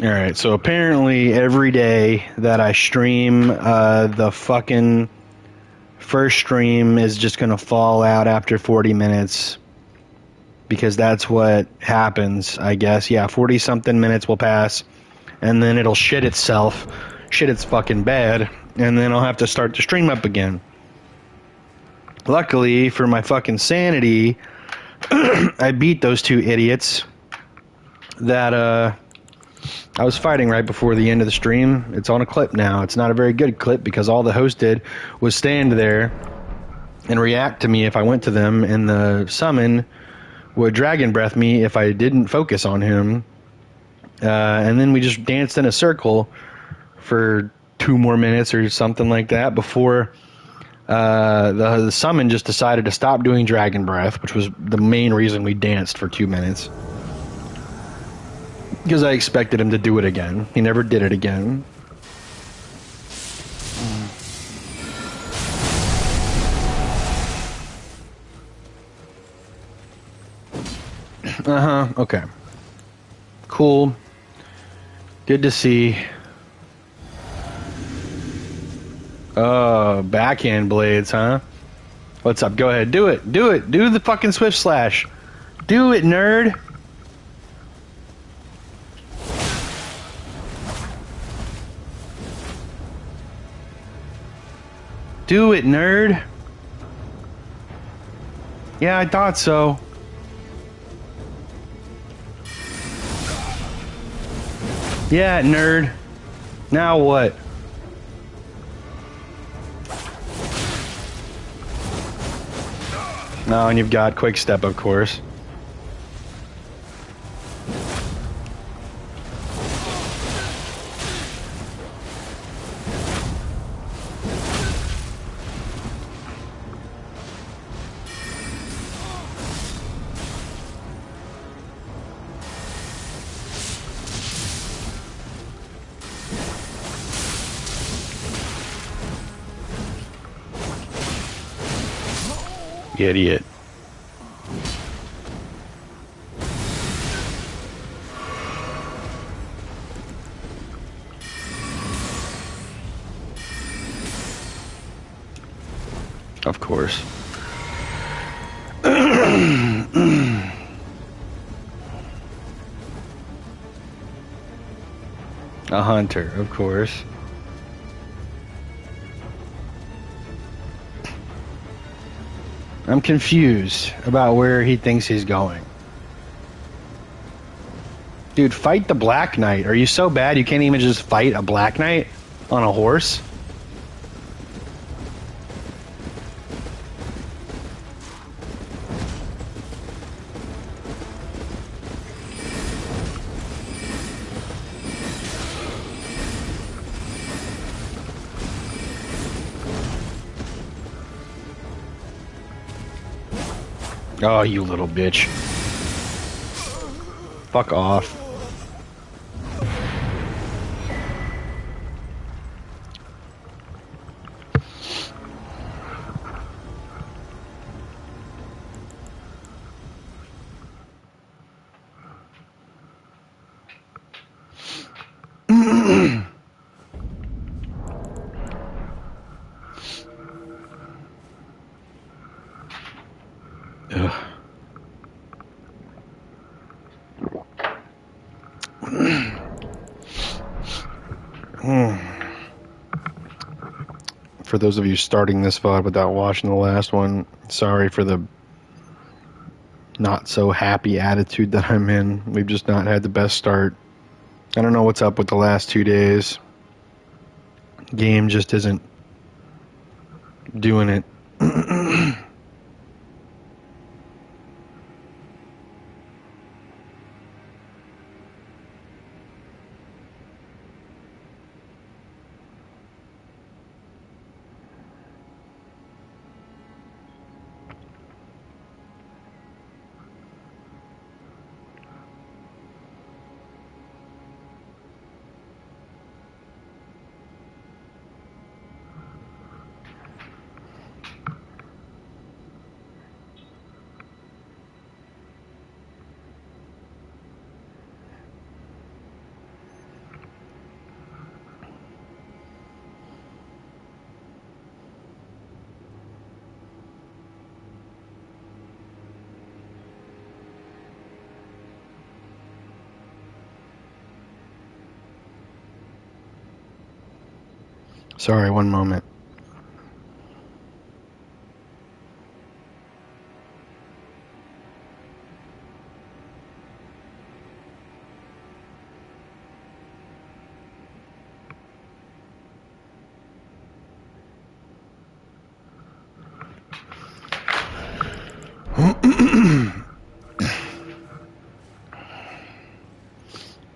All right, so apparently every day that I stream, the fucking first stream is just gonna fall out after 40 minutes because that's what happens, I guess. Yeah, 40 something minutes will pass and then it'll shit itself, shit its fucking bed, and then I'll have to start the stream up again. Luckily for my fucking sanity, I beat those two idiots that I was fighting right before the end of the stream. It's on a clip now. It's not a very good clip because all the host did was stand there and react to me if I went to them, and the summon would dragon breath me if I didn't focus on him. And then we just danced in a circle for 2 more minutes or something like that before the summon just decided to stop doing dragon breath, which was the main reason we danced for 2 minutes. Because I expected him to do it again. He never did it again. Okay. Cool. Good to see. Oh, backhand blades, huh? What's up? Go ahead. Do it. Do it. Do the fucking swift slash. Do it, nerd. Do it, nerd. Yeah, I thought so. Yeah, nerd. Now what? Oh, and you've got quick step, of course. Idiot. Of course. A hunter, of course. I'm confused about where he thinks he's going. Dude, fight the Black Knight. Are you so bad you can't even just fight a Black Knight on a horse? Oh, you little bitch. Fuck off. Ugh. For those of you starting this VOD without watching the last one, sorry for the not so happy attitude that I'm in. We've just not had the best start. I don't know what's up with the last 2 days. Game just isn't doing it. Sorry, one moment.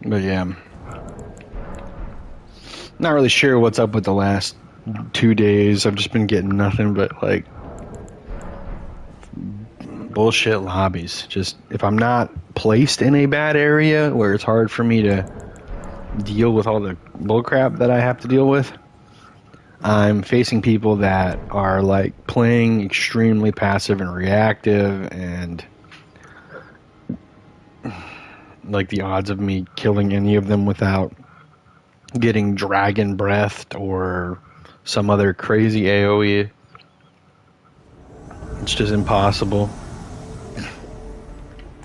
But yeah, not really sure what's up with the last 2 days. I've just been getting nothing but like bullshit lobbies. Just if I'm not placed in a bad area where it's hard for me to deal with all the bullcrap that I have to deal with, I'm facing people that are like playing extremely passive and reactive, and like the odds of me killing any of them without getting dragon breathed or some other crazy AoE, it's just impossible.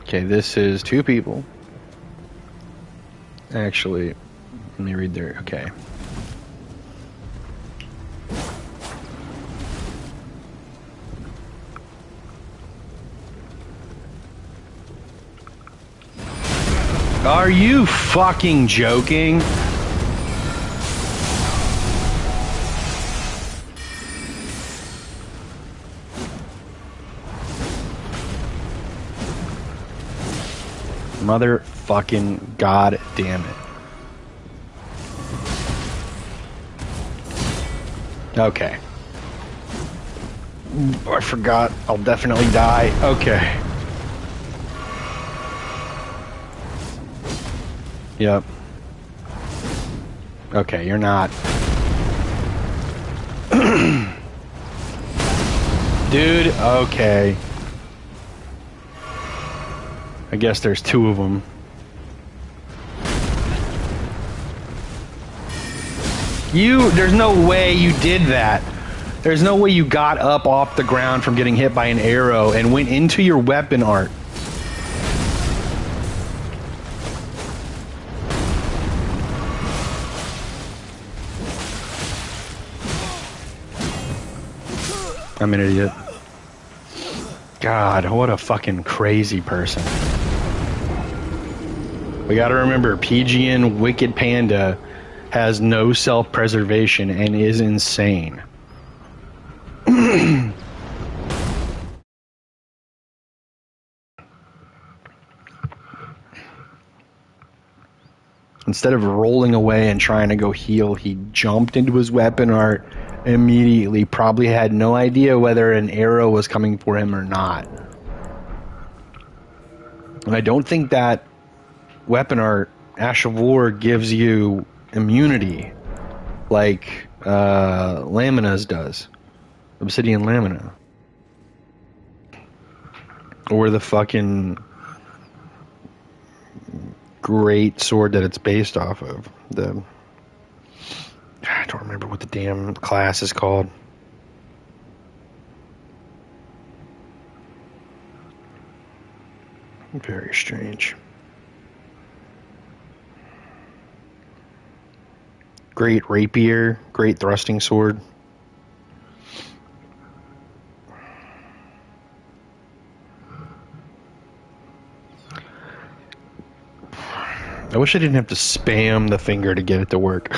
Okay, this is 2 people. Actually, let me read their... Okay. Are you fucking joking? Motherfucking god damn it. Okay. I forgot. I'll definitely die. Okay. Yep. Okay, you're not. Dude, okay. I guess there's 2 of them. There's no way you did that. There's no way you got up off the ground from getting hit by an arrow and went into your weapon art. I'm an idiot. God, what a fucking crazy person. We gotta remember, PGN Wicked Panda has no self-preservation and is insane. Instead of rolling away and trying to go heal, he jumped into his weapon art immediately. Probably had no idea whether an arrow was coming for him or not. And I don't think that weapon art, Ash of War, gives you immunity like Lamina's does. Obsidian Lamina. Or the fucking great sword that it's based off of. I don't remember what the damn class is called. Very strange. Great rapier, great thrusting sword. I wish I didn't have to spam the finger to get it to work.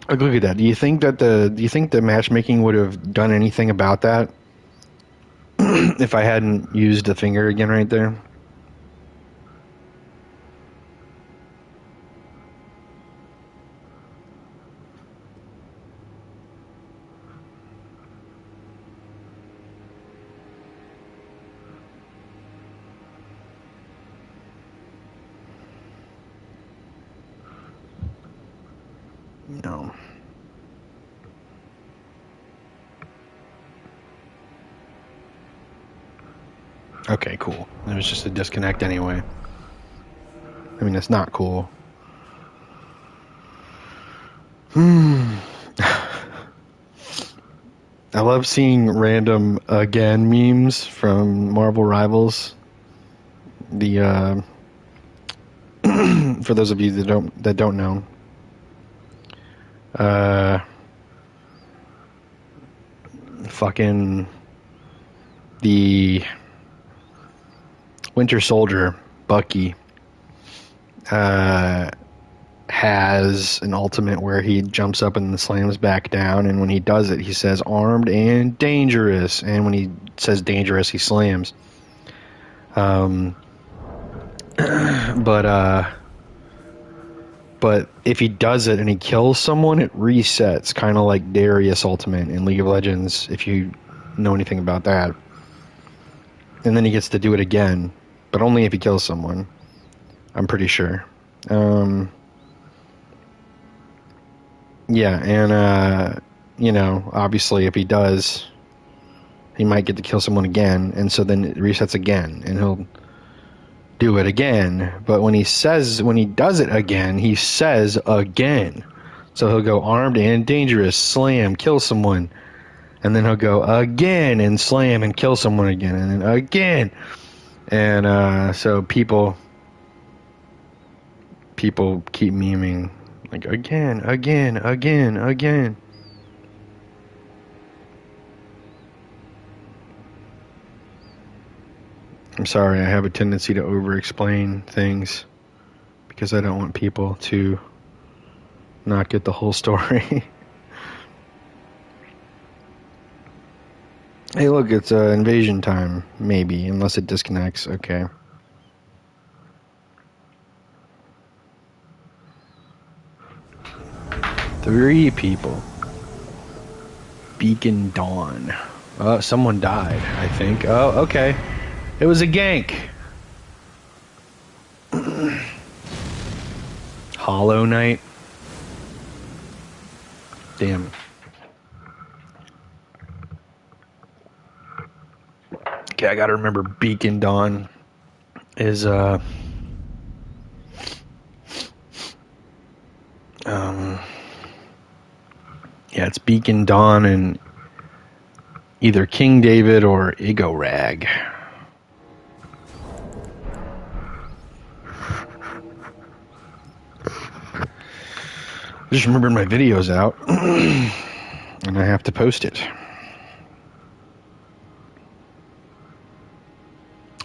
Look at that. Do you think the matchmaking would have done anything about that if I hadn't used the finger again right there? No. Okay, cool. It was just a disconnect anyway. I mean, it's not cool. I love seeing random again memes from Marvel Rivals. The for those of you that don't know, Fucking the Winter Soldier, Bucky, has an ultimate where he jumps up and slams back down, and when he does it, he says armed and dangerous, and when he says dangerous, he slams. But if he does it and he kills someone, it resets, kind of like Darius Ultimate in League of Legends, if you know anything about that. And then he gets to do it again, but only if he kills someone, I'm pretty sure. Yeah, and, you know, obviously if he does, he might get to kill someone again, and so then it resets again, and he'll do it again. But when he does it again, he says again. So he'll go armed and dangerous, slam, kill someone, and then he'll go again and slam and kill someone again, and then again. And so people keep memeing like again. I'm sorry, I have a tendency to over-explain things because I don't want people to not get the whole story. Hey, look, it's invasion time, maybe, unless it disconnects. Okay. Three people. Beacon Dawn. Oh, someone died, I think. Oh, okay. It was a gank. Hollow Knight. Damn. Okay, I gotta remember Beacon Dawn is yeah, it's Beacon Dawn and either King David or Igorag. Just remembered my video's out and I have to post it.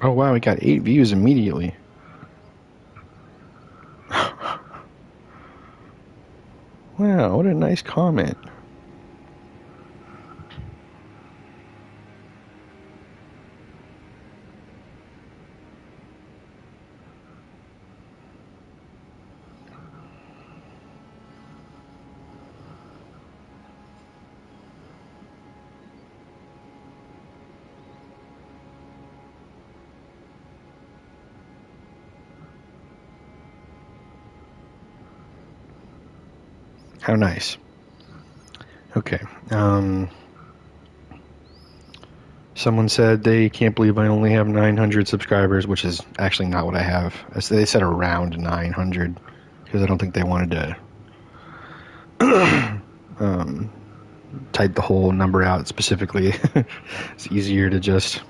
Oh wow, we got 8 views immediately. Wow, what a nice comment. How nice. Okay. Someone said they can't believe I only have 900 subscribers, which is actually not what I have. They said around 900 because I don't think they wanted to type the whole number out specifically. It's easier to just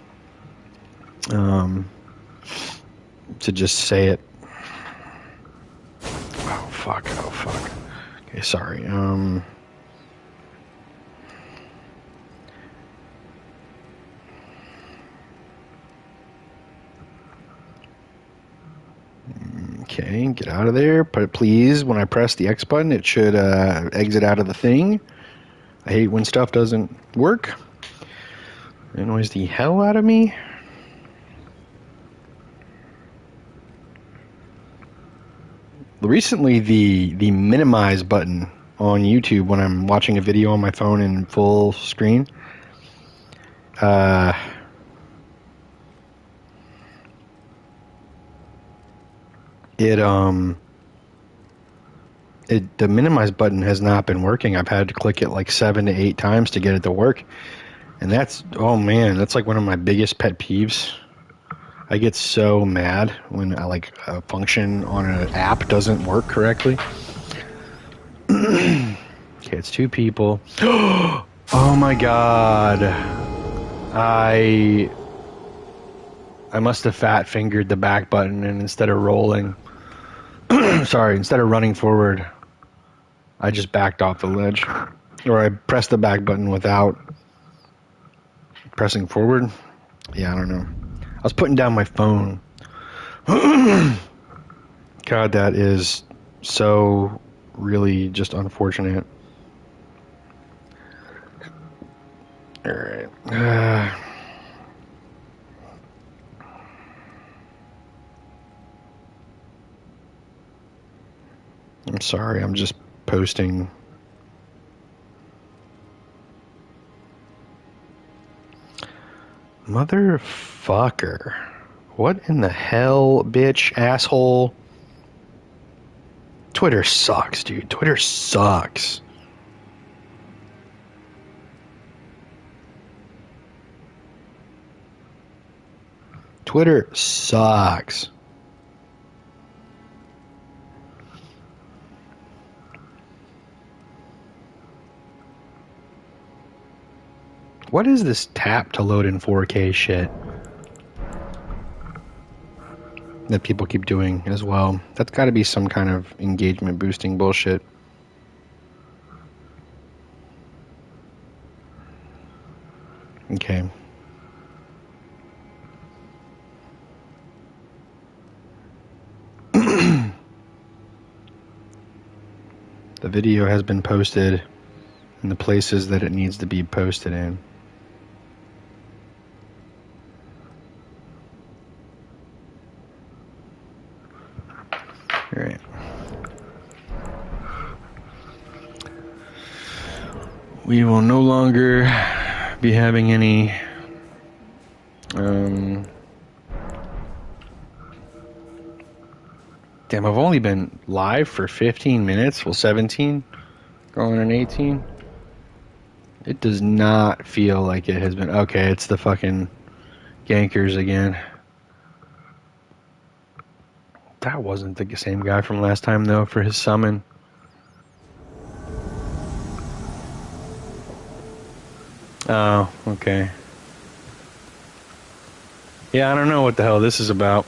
say it. Oh fuck. Okay, sorry. Okay, get out of there. But please, when I press the X button, it should exit out of the thing. I hate when stuff doesn't work. It annoys the hell out of me. Recently, the minimize button on YouTube when I'm watching a video on my phone in full screen, the minimize button has not been working. I've had to click it like 7 to 8 times to get it to work, and that's like one of my biggest pet peeves. I get so mad when a function on an app doesn't work correctly. Okay, it's 2 people. Oh my god. I must have fat fingered the back button, and instead of rolling, instead of running forward, I just backed off the ledge. Or I pressed the back button without pressing forward. Yeah, I don't know. I was putting down my phone. God, that is so really just unfortunate. Alright. I'm sorry, I'm just posting. Motherfucker. What in the hell, bitch, asshole? Twitter sucks, dude. Twitter sucks. Twitter sucks. What is this tap to load in 4K shit that people keep doing as well? That's got to be some kind of engagement boosting bullshit. Okay. The video has been posted in the places that it needs to be posted in. All right. We will no longer be having any damn, I've only been live for 15 minutes. Well, 17 going on 18. It does not feel like it has been. Okay, it's the fucking gankers again. That wasn't the same guy from last time, though, for his summon. Oh, okay. Yeah, I don't know what the hell this is about.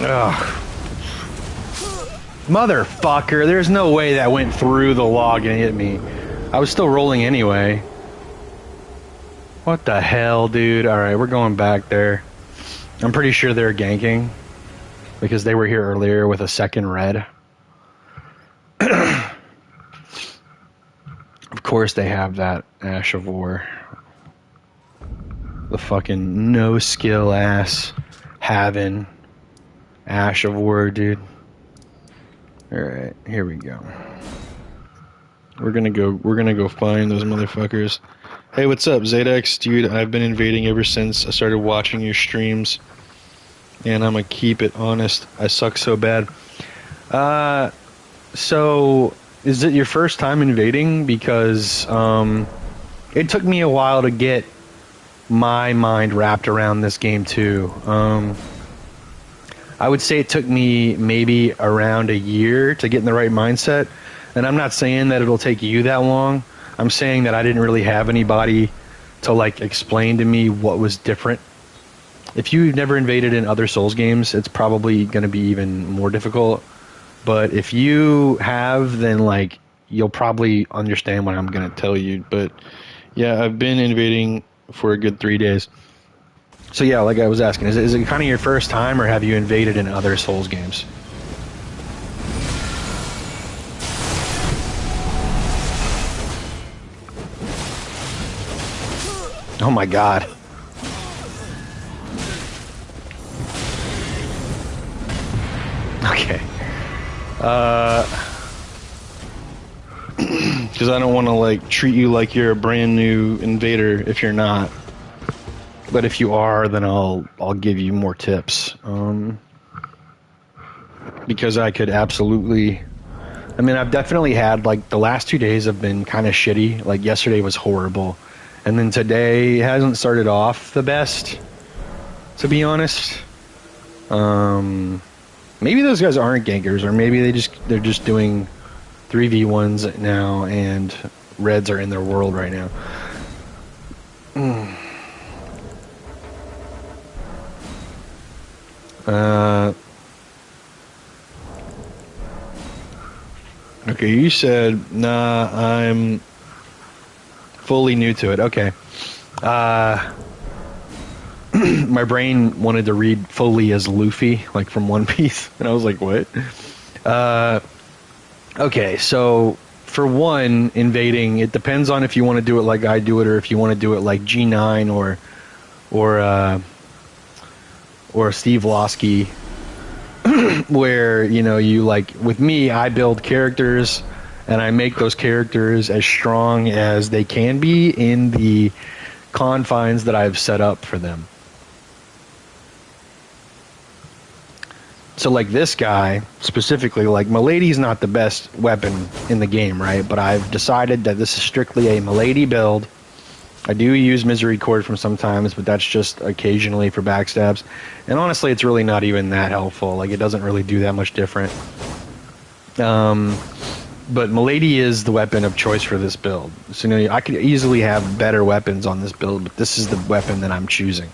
Ugh. Motherfucker, there's no way that went through the log and hit me. I was still rolling anyway. What the hell, dude? Alright, we're going back there. I'm pretty sure they're ganking, because they were here earlier with a second red. Of course they have that Ash of War. The fucking no skill ass having Ash of War, dude. Alright, here we go. We're gonna go find those motherfuckers. Hey, what's up, Zadex? Dude, I've been invading ever since I started watching your streams. And I'm gonna keep it honest. I suck so bad. So is it your first time invading? Because it took me a while to get my mind wrapped around this game too. I would say it took me maybe around a year to get in the right mindset. And I'm not saying that it'll take you that long. I'm saying that I didn't really have anybody to like explain to me what was different. If you've never invaded in other Souls games, it's probably going to be even more difficult. But if you have, then like you'll probably understand what I'm going to tell you. But yeah, I've been invading for a good 3 days. So yeah, like I was asking, is it kind of your first time, or have you invaded in other Souls games? Oh my god. Okay. Because I don't want to like treat you like you're a brand new invader if you're not. But if you are, then I'll give you more tips. Because I could absolutely. I mean, I've definitely had like the last 2 days have been kind of shitty. Like yesterday was horrible, and then today hasn't started off the best, to be honest. Maybe those guys aren't gankers, or maybe they're just doing 3v1s now, and reds are in their world right now. Okay, you said, nah, I'm fully new to it. Okay. My brain wanted to read Foley as Luffy, like from One Piece, and I was like, what? Okay, so for one, invading, it depends on if you want to do it like I do it or if you want to do it like G9 or or Steve Losky, where, you know, you like, with me, I build characters and I make those characters as strong as they can be in the confines that I've set up for them. So like this guy specifically, like Milady's not the best weapon in the game, right? But I've decided that this is strictly a Milady build. I do use Misery Cord from sometimes, but that's just occasionally for backstabs. And honestly, it's really not even that helpful. Like, it doesn't really do that much different. But Milady is the weapon of choice for this build. So, you know, I could easily have better weapons on this build, but this is the weapon that I'm choosing.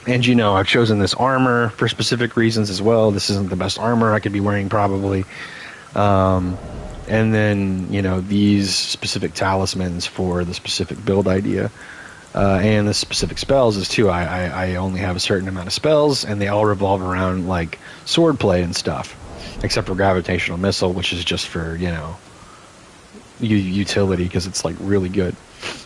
And, you know, I've chosen this armor for specific reasons as well. This isn't the best armor I could be wearing, probably. And then, you know, these specific talismans for the specific build idea. And the specific spells is, too. I only have a certain amount of spells, and they all revolve around, like, swordplay and stuff. Except for Gravitational Missile, which is just for, you know, utility, because it's, like, really good.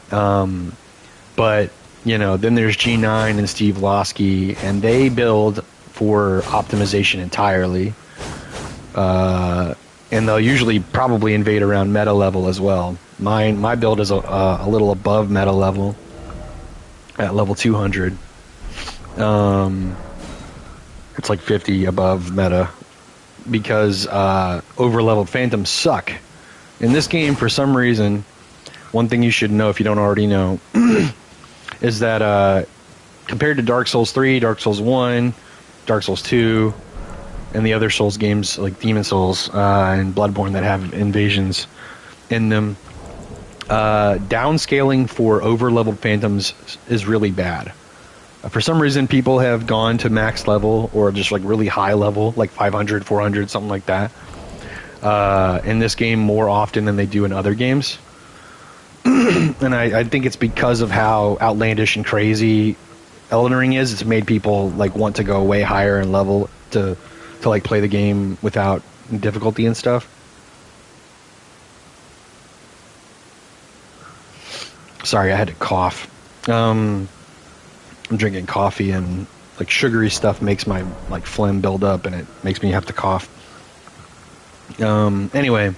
But... you know, then there's G9 and Steve Losky, and they build for optimization entirely. And they'll usually probably invade around meta level as well. My build is a little above meta level, at level 200. It's like 50 above meta, because over-leveled phantoms suck. In this game, for some reason, one thing you should know if you don't already know... is that compared to Dark Souls 3, Dark Souls 1, Dark Souls 2, and the other Souls games like Demon Souls and Bloodborne that have invasions in them, downscaling for over-leveled phantoms is really bad. For some reason, people have gone to max level or just like really high level, like 500, 400, something like that, in this game more often than they do in other games. And I think it's because of how outlandish and crazy Elden Ring is. It's made people like want to go way higher in level to like play the game without difficulty and stuff. Sorry, I had to cough. I'm drinking coffee, and like sugary stuff makes my like phlegm build up, and it makes me have to cough. Anyway.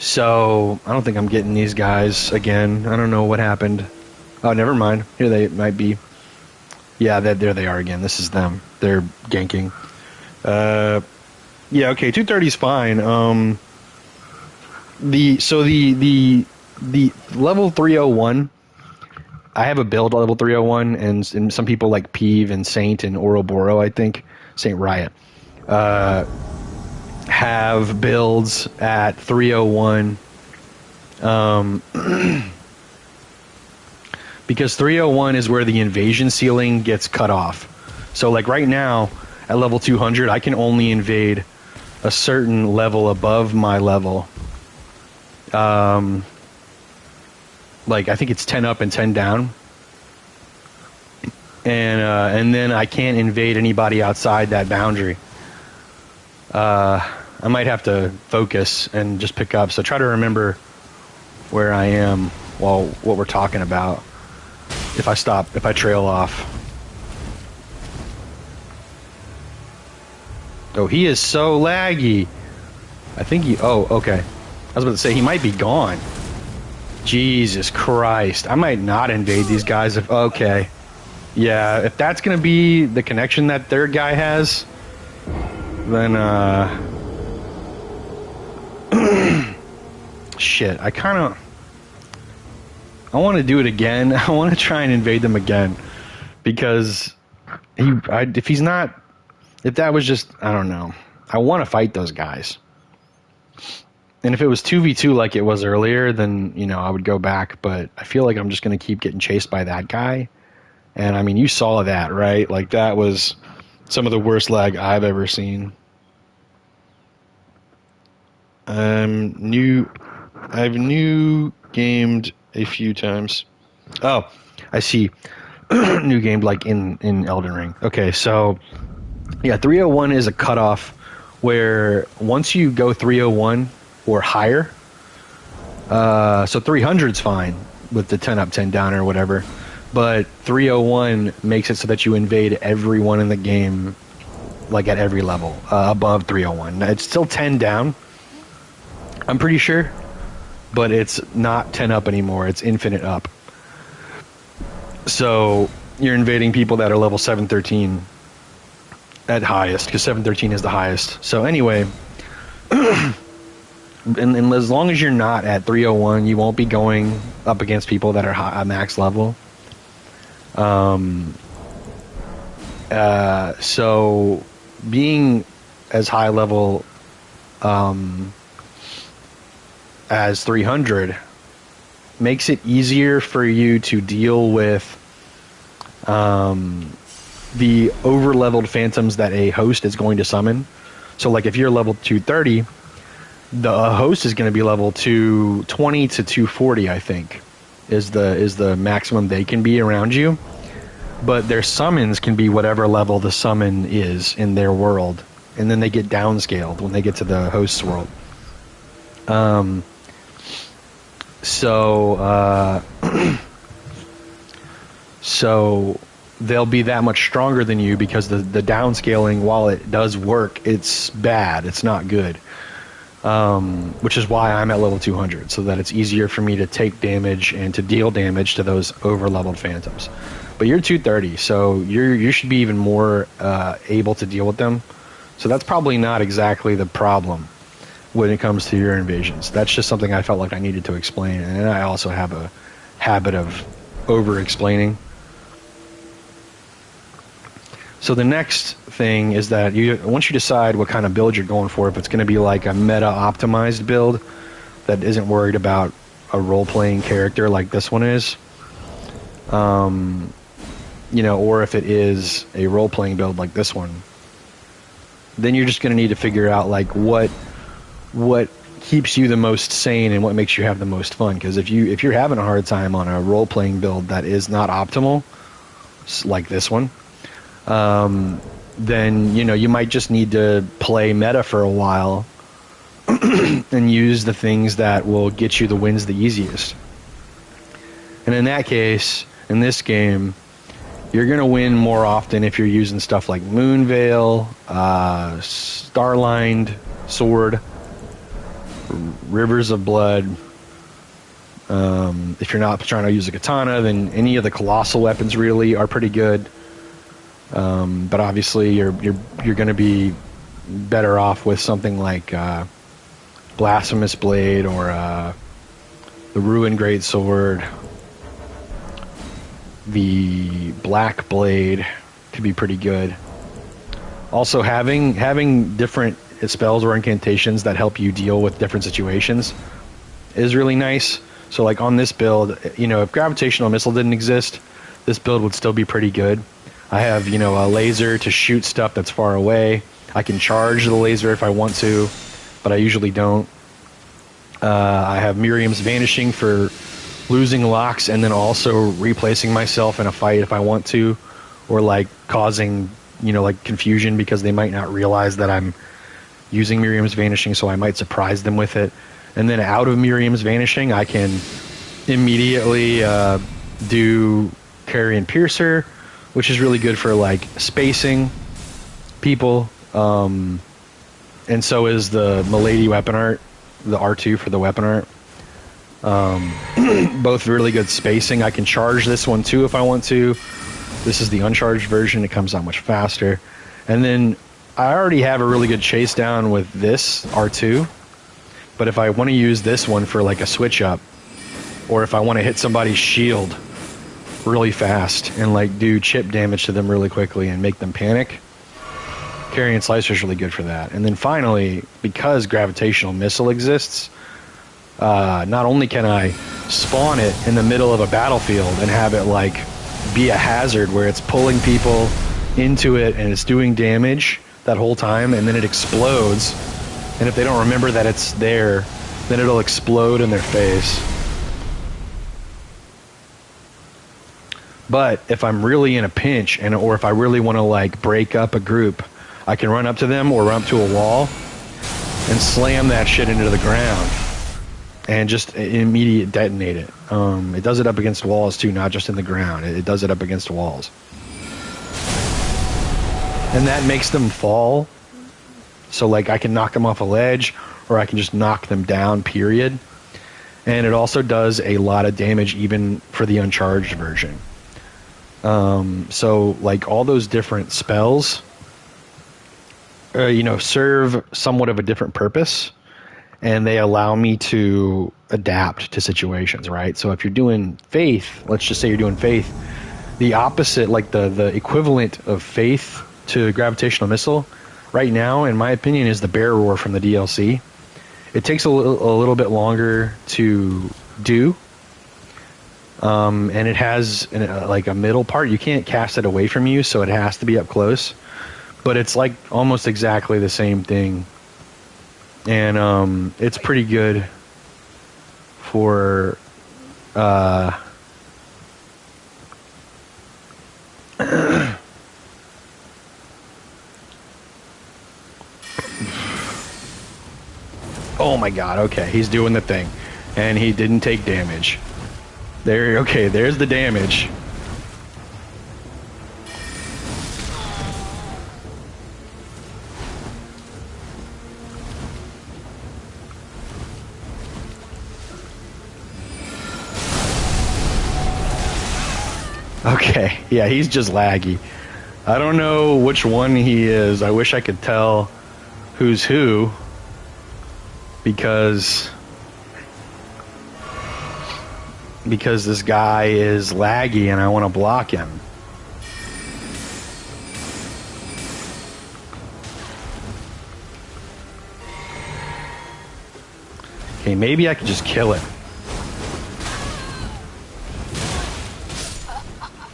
So, I don't think I'm getting these guys again. I don't know what happened. Oh, never mind. Here they might be. Yeah, there they are again. This is them. They're ganking. Yeah, okay, 230's fine. The level 301, I have a build level 301, and some people like Peeve and Saint and Ouroboros, I think. Saint Riot. Have builds at 301 because 301 is where the invasion ceiling gets cut off. So like right now at level 200 I can only invade a certain level above my level. Like I think it's 10 up and 10 down, and then I can't invade anybody outside that boundary. I might have to focus and just pick up. So try to remember where I am while what we're talking about. If I trail off. Oh, he is so laggy. I think oh, okay. I was about to say he might be gone. Jesus Christ. I might not invade these guys if, okay. Yeah, if that's going to be the connection that their guy has, then, shit, I want to do it again. I want to try and invade them again, because if that was just, I don't know. I want to fight those guys. And if it was 2v2 like it was earlier, then, you know, I would go back, but I feel like I'm just going to keep getting chased by that guy. And, I mean, you saw that, right? Like, that was some of the worst lag I've ever seen. I've new gamed a few times. Oh, I see. New gamed like in Elden Ring. Okay, so yeah, 301 is a cutoff where once you go 301 or higher, so 300's fine with the 10 up, 10 down or whatever, but 301 makes it so that you invade everyone in the game, like at every level above 301. It's still 10 down, I'm pretty sure, but it's not 10 up anymore. It's infinite up. So you're invading people that are level 713 at highest, because 713 is the highest. So anyway, and as long as you're not at 301, you won't be going up against people that are high, max level. So being as high level as 300 makes it easier for you to deal with the over-leveled phantoms that a host is going to summon. So like if you're level 230, the host is going to be level 220 to 240, I think, is the maximum they can be around you. But their summons can be whatever level the summon is in their world, and then they get downscaled when they get to the host's world. So they'll be that much stronger than you because the downscaling, while it does work, it's bad. It's not good. Which is why I'm at level 200, so that it's easier for me to take damage and to deal damage to those over-leveled phantoms. But you're 230, so you should be even more able to deal with them. So that's probably not exactly the problem when it comes to your invasions. That's just something I felt like I needed to explain, and I also have a habit of over-explaining. So the next thing is that once you decide what kind of build you're going for, if it's going to be like a meta-optimized build that isn't worried about a role-playing character like this one is, or if it is a role-playing build like this one, then you're just going to need to figure out like what keeps you the most sane and what makes you have the most fun. Because if you're having a hard time on a role-playing build that is not optimal, like this one, then you might just need to play meta for a while and use the things that will get you the wins the easiest. And in that case, in this game, you're going to win more often if you're using stuff like Moonveil, Starlined Sword, Rivers of Blood. If you're not trying to use a katana, then any of the colossal weapons really are pretty good. But obviously you're going to be better off with something like Blasphemous Blade or the Ruin Great Sword. The Black Blade could be pretty good. Also, having different spells or incantations that help you deal with different situations is really nice. So like on this build, if Gravitational Missile didn't exist, this build would still be pretty good. I have, a laser to shoot stuff that's far away. I can charge the laser if I want to, but I usually don't. I have Miriam's Vanishing for losing locks and then also replacing myself in a fight if I want to, or like causing, like confusion because they might not realize that I'm using Miriam's Vanishing, so I might surprise them with it. And then out of Miriam's Vanishing, I can immediately do Carrion Piercer, which is really good for like spacing people. And so is the Milady weapon art, the R2 for the weapon art. Both really good spacing. I can charge this one too if I want to. This is the uncharged version. It comes out much faster. And then I already have a really good chase down with this R2. But if I want to use this one for like a switch up, or if I want to hit somebody's shield really fast and like do chip damage to them really quickly and make them panic, Carrion Slicer is really good for that. And then finally, because Gravitational Missile exists, not only can I spawn it in the middle of a battlefield and have it like be a hazard where it's pulling people into it and it's doing damage that whole time, and then it explodes And if they don't remember that it's there, then it'll explode in their face. But if I'm really in a pinch, or if I really want to like break up a group, I can run up to them or run up to a wall and slam that shit into the ground and just immediate detonate it. It does it up against walls too, not just in the ground. It does it up against walls. And that makes them fall. So like I can knock them off a ledge, or I can just knock them down, period. And it also does a lot of damage even for the uncharged version. So like all those different spells, serve somewhat of a different purpose, and they allow me to adapt to situations, right? So if you're doing faith, let's just say you're doing faith, the opposite, like the equivalent of faith to gravitational missile right now, in my opinion, is the bear roar from the DLC. It takes a little bit longer to do. And it has like a middle part. You can't cast it away from you, so it has to be up close. But it's like almost exactly the same thing. And it's pretty good for oh my god, okay, he's doing the thing. And he didn't take damage. Okay, there's the damage. Okay, yeah, he's just laggy. I don't know which one he is. I wish I could tell who's who, because this guy is laggy and I want to block him. Okay, maybe I could just kill him.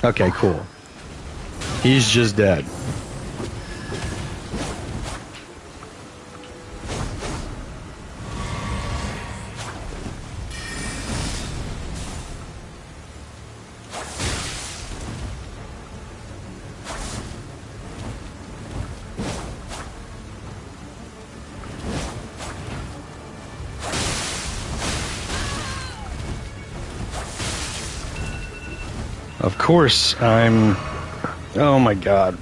Okay, cool. He's just dead. Of course, I'm... Oh my god.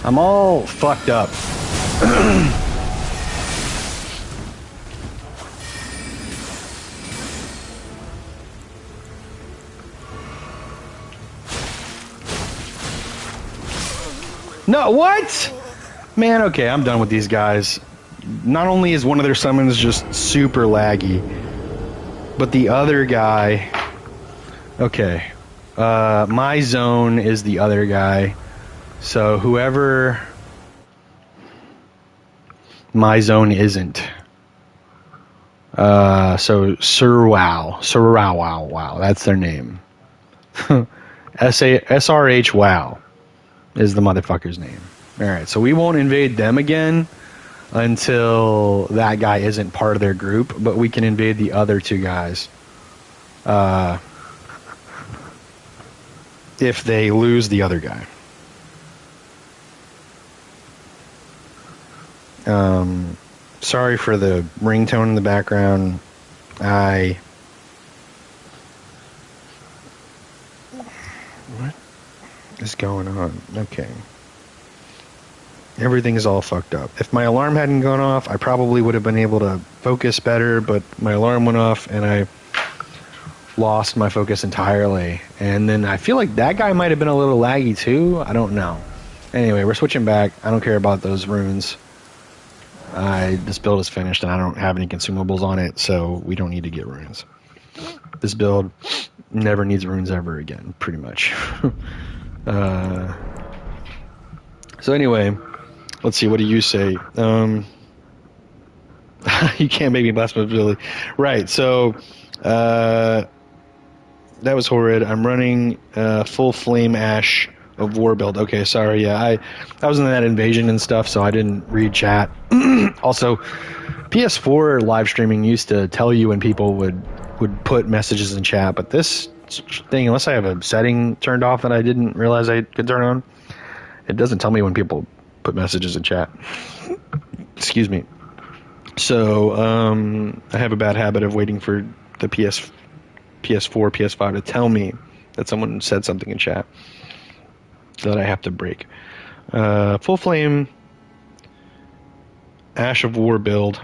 I'm all fucked up. No, what? Man, okay, I'm done with these guys. Not only is one of their summons just super laggy, but the other guy... Okay. My zone is the other guy. So whoever my zone isn't. So Wow, that's their name. SRH Wow is the motherfucker's name. Alright, so we won't invade them again until that guy isn't part of their group, but we can invade the other two guys. If they lose the other guy. Sorry for the ringtone in the background. What is going on? Okay. Everything is all fucked up. If my alarm hadn't gone off, I probably would have been able to focus better, but my alarm went off and I lost my focus entirely. And then I feel like that guy might have been a little laggy too. I don't know. Anyway, we're switching back. I don't care about those runes. This build is finished and I don't have any consumables on it, so we don't need to get runes. This build never needs runes ever again, pretty much. So anyway, let's see, what do you say? You can't make me blasphemous, Billy. Right, so That was horrid. I'm running full flame ash of war build. Okay, sorry. Yeah, I was in that invasion and stuff, so I didn't read chat. Also, PS4 live streaming used to tell you when people would put messages in chat, but this thing, unless I have a setting turned off that I didn't realize I could turn on, it doesn't tell me when people put messages in chat. Excuse me. So I have a bad habit of waiting for the PS4, PS5 to tell me that someone said something in chat that I have to break. Full flame Ash of War build.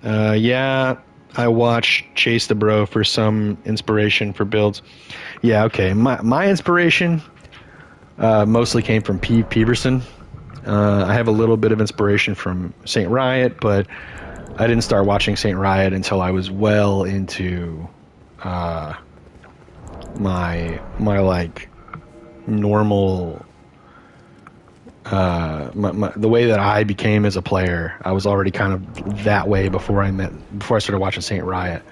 Yeah, I watched Chase the Bro for some inspiration for builds. Yeah, okay. My inspiration mostly came from Peverson. I have a little bit of inspiration from Saint Riot, but I didn't start watching Saint Riot until I was well into my like normal the way that I became as a player. I was already kind of that way before I started watching Saint Riot.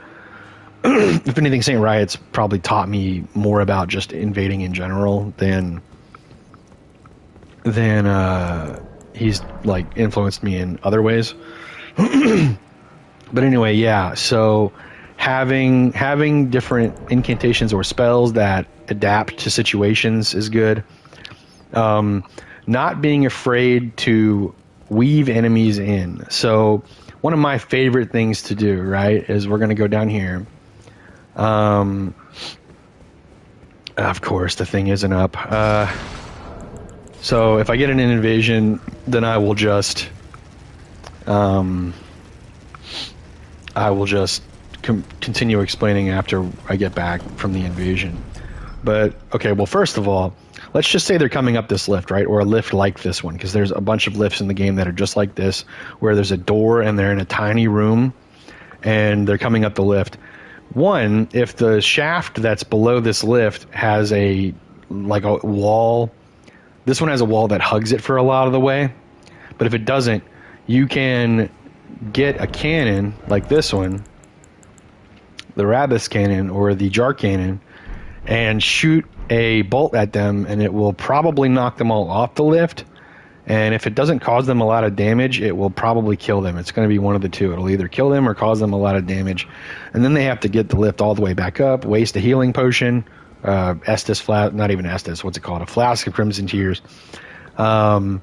If anything, Saint Riot's probably taught me more about just invading in general than he's like influenced me in other ways. But anyway, yeah, so having different incantations or spells that adapt to situations is good. Not being afraid to weave enemies in. So one of my favorite things to do, right, is we're going to go down here. Of course, the thing isn't up. So if I get an invasion, then I will just continue explaining after I get back from the invasion. But, okay, well, first of all, let's just say they're coming up this lift, right? Or a lift like this one, because there's a bunch of lifts in the game that are just like this, where there's a door and they're in a tiny room, and they're coming up the lift. One, if the shaft that's below this lift has a wall, this one has a wall that hugs it for a lot of the way. But if it doesn't, you can get a cannon like this one, the Rabis cannon or the Jar cannon, and shoot a bolt at them, and it will probably knock them all off the lift. And if it doesn't cause them a lot of damage, it will probably kill them. It's going to be one of the two. It'll either kill them or cause them a lot of damage. And then they have to get the lift all the way back up, waste a healing potion, Estus flask, not even Estus, what's it called? A flask of Crimson Tears. All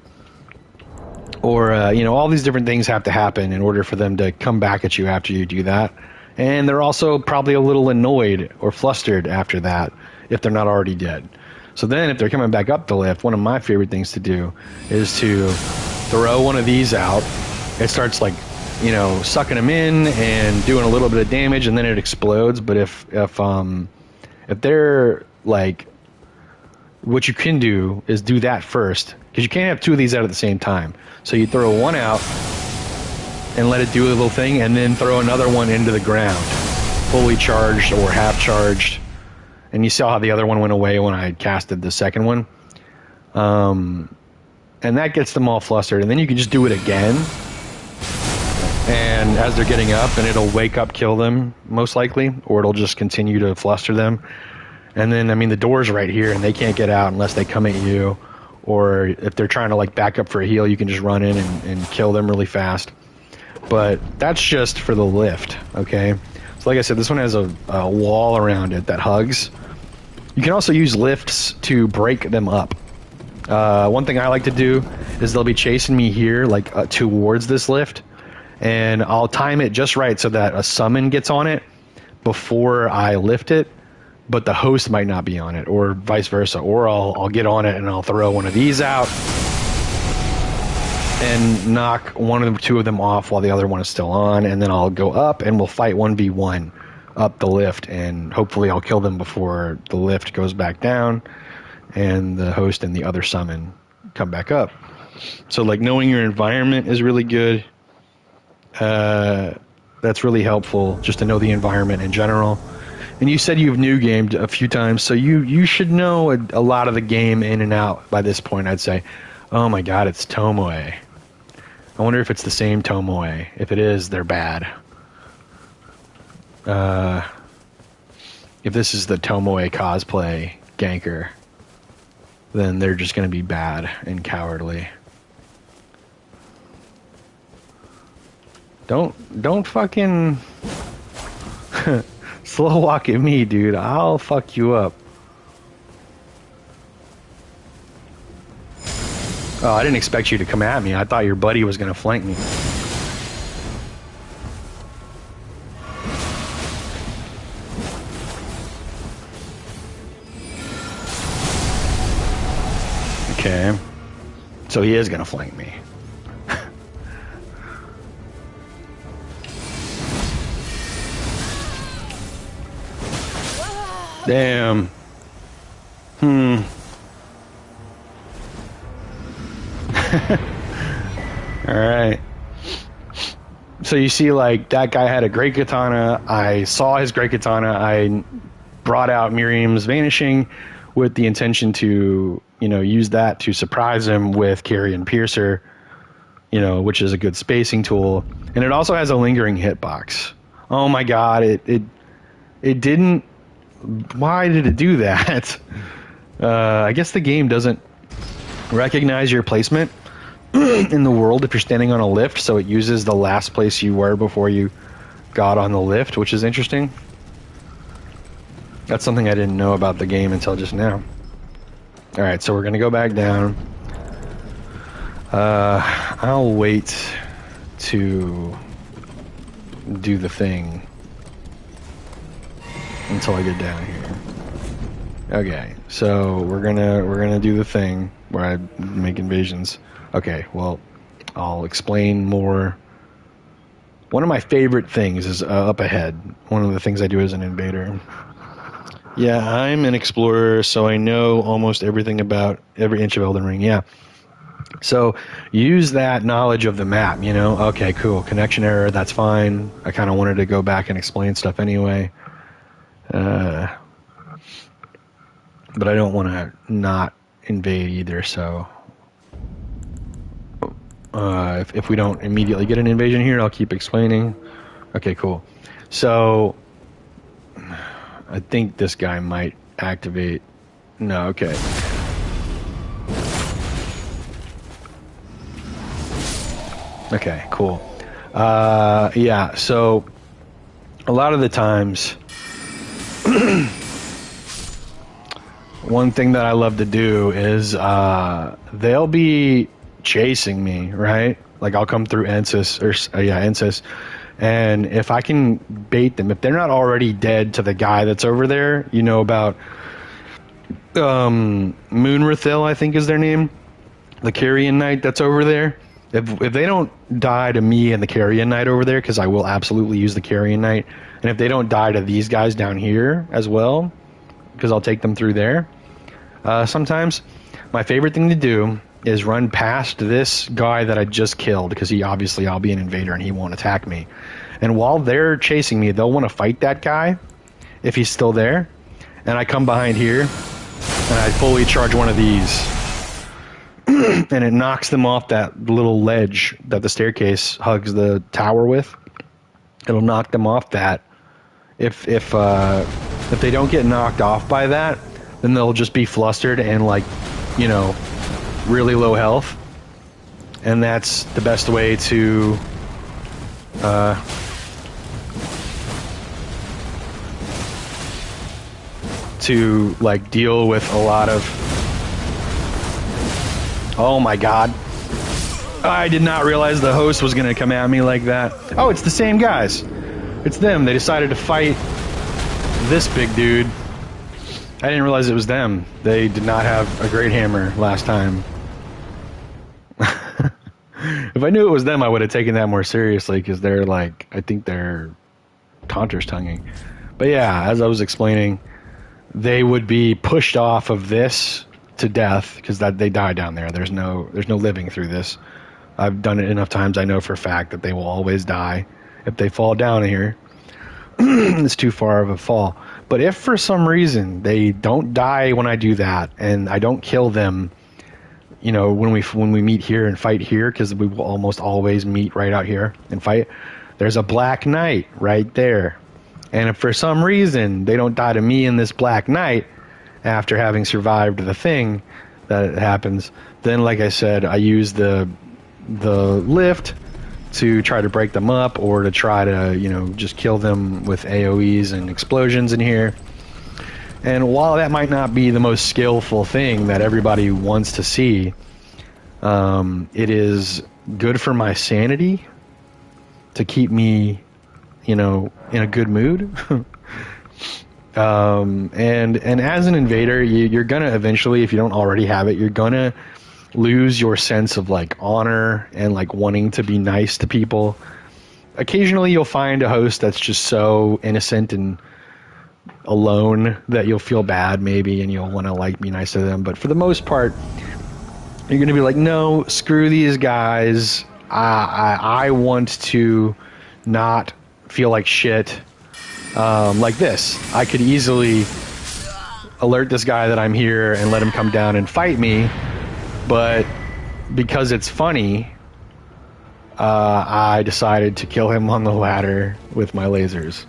these different things have to happen in order for them to come back at you after you do that. And they're also probably a little annoyed or flustered after that if they're not already dead. So then if they're coming back up the lift, one of my favorite things to do is to throw one of these out. It starts sucking them in and doing a little bit of damage, and then it explodes. But if they're like, what you can do is do that first, because you can't have two of these out at the same time. So you throw one out and let it do a little thing, and then throw another one into the ground, fully charged or half charged. And you saw how the other one went away when I casted the second one. And that gets them all flustered. And then you can just do it again. And as they're getting up, and it'll wake up, kill them, most likely. Or it'll just continue to fluster them. And then, the door's right here, and they can't get out unless they come at you. Or if they're trying to, back up for a heal, you can just run in and kill them really fast. But that's just for the lift, okay? So like I said, this one has a wall around it that hugs. You can also use lifts to break them up. One thing I like to do is they'll be chasing me here, towards this lift, and I'll time it just right so that a summon gets on it before I lift it, but the host might not be on it, or vice versa. Or I'll get on it and I'll throw one of these out and knock one of the two of them off while the other one is still on, and then I'll go up and we'll fight 1v1 up the lift, and hopefully I'll kill them before the lift goes back down and the host and the other summon come back up. So knowing your environment is really good. That's really helpful, just to know the environment in general. And you said you've new gamed a few times, so you should know a lot of the game in and out by this point, I'd say. Oh my god, it's Tomoe. I wonder if it's the same Tomoe. If it is, they're bad. if this is the Tomoe cosplay ganker, then they're just going to be bad and cowardly. Don't fucking slow walk at me, dude. I'll fuck you up. Oh, I didn't expect you to come at me. I thought your buddy was going to flank me. Okay. So he is going to flank me. Damn. Alright. So you see, like, that guy had a great katana. I saw his great katana. I brought out Miriam's Vanishing with the intention to, you know, use that to surprise him with Carrion Piercer, you know, which is a good spacing tool. And it also has a lingering hitbox. Oh my god, it didn't... Why did it do that? I guess the game doesn't recognize your placement in the world if you're standing on a lift, so it uses the last place you were before you got on the lift, which is interesting. That's something I didn't know about the game until just now. Alright, so we're gonna go back down. I'll wait to do the thing until I get down here. Okay, so we're gonna do the thing where I make invasions. Okay, well, I'll explain more. One of my favorite things is up ahead. One of the things I do as an invader. Yeah, I'm an explorer, so I know almost everything about every inch of Elden Ring. Yeah. So use that knowledge of the map, you know? Okay, cool. Connection error, that's fine. I kind of wanted to go back and explain stuff anyway. But I don't want to not invade either, so... if we don't immediately get an invasion here, I'll keep explaining. Okay, cool. So... I think this guy might activate... No, okay. Okay, cool. Yeah, so... A lot of the times... one thing that I love to do is they'll be chasing me, right? Like I'll come through Ensis, Ensis, and if I can bait them, if they're not already dead to the guy that's over there, you know about Moonrathil, I think is their name, the Carrion Knight that's over there. If they don't die to me and the Carrion Knight over there, because I will absolutely use the Carrion Knight, and if they don't die to these guys down here as well, because I'll take them through there. Sometimes my favorite thing to do is run past this guy that I just killed, because I'll be an invader and he won't attack me. And while they're chasing me, they'll want to fight that guy if he's still there. And I come behind here and I fully charge one of these. And it knocks them off that little ledge that the staircase hugs the tower with. It'll knock them off that. If they don't get knocked off by that, then they'll just be flustered and, like, you know, really low health. And that's the best way to like deal with a lot of... Oh my god. I did not realize the host was going to come at me like that. Oh, it's the same guys. It's them. They decided to fight this big dude. I didn't realize it was them. They did not have a great hammer last time. If I knew it was them, I would have taken that more seriously, because they're like, I think they're Taunter's tonguing. But yeah, as I was explaining, they would be pushed off of this to death, because they die down there. There's no living through this. I've done it enough times. I know for a fact that they will always die if they fall down here. It's too far of a fall. But if for some reason they don't die when I do that, and I don't kill them, you know, when we meet here and fight here, because we will almost always meet right out here and fight, there's a Black Knight right there. And if for some reason they don't die to me in this black night after having survived the thing that happens, then like I said, I use the lift to try to break them up, or to try to, you know, just kill them with AoEs and explosions in here. And while that might not be the most skillful thing that everybody wants to see, it is good for my sanity to keep me, you know, in a good mood. And as an invader, you're gonna eventually, if you don't already have it, you're gonna lose your sense of like honor and like wanting to be nice to people. Occasionally you'll find a host that's just so innocent and alone that you'll feel bad maybe, and you'll want to like be nice to them. But for the most part, you're gonna be like, no, screw these guys. I want to not feel like shit. Like this, I could easily alert this guy that I'm here and let him come down and fight me, but because it's funny, I decided to kill him on the ladder with my lasers.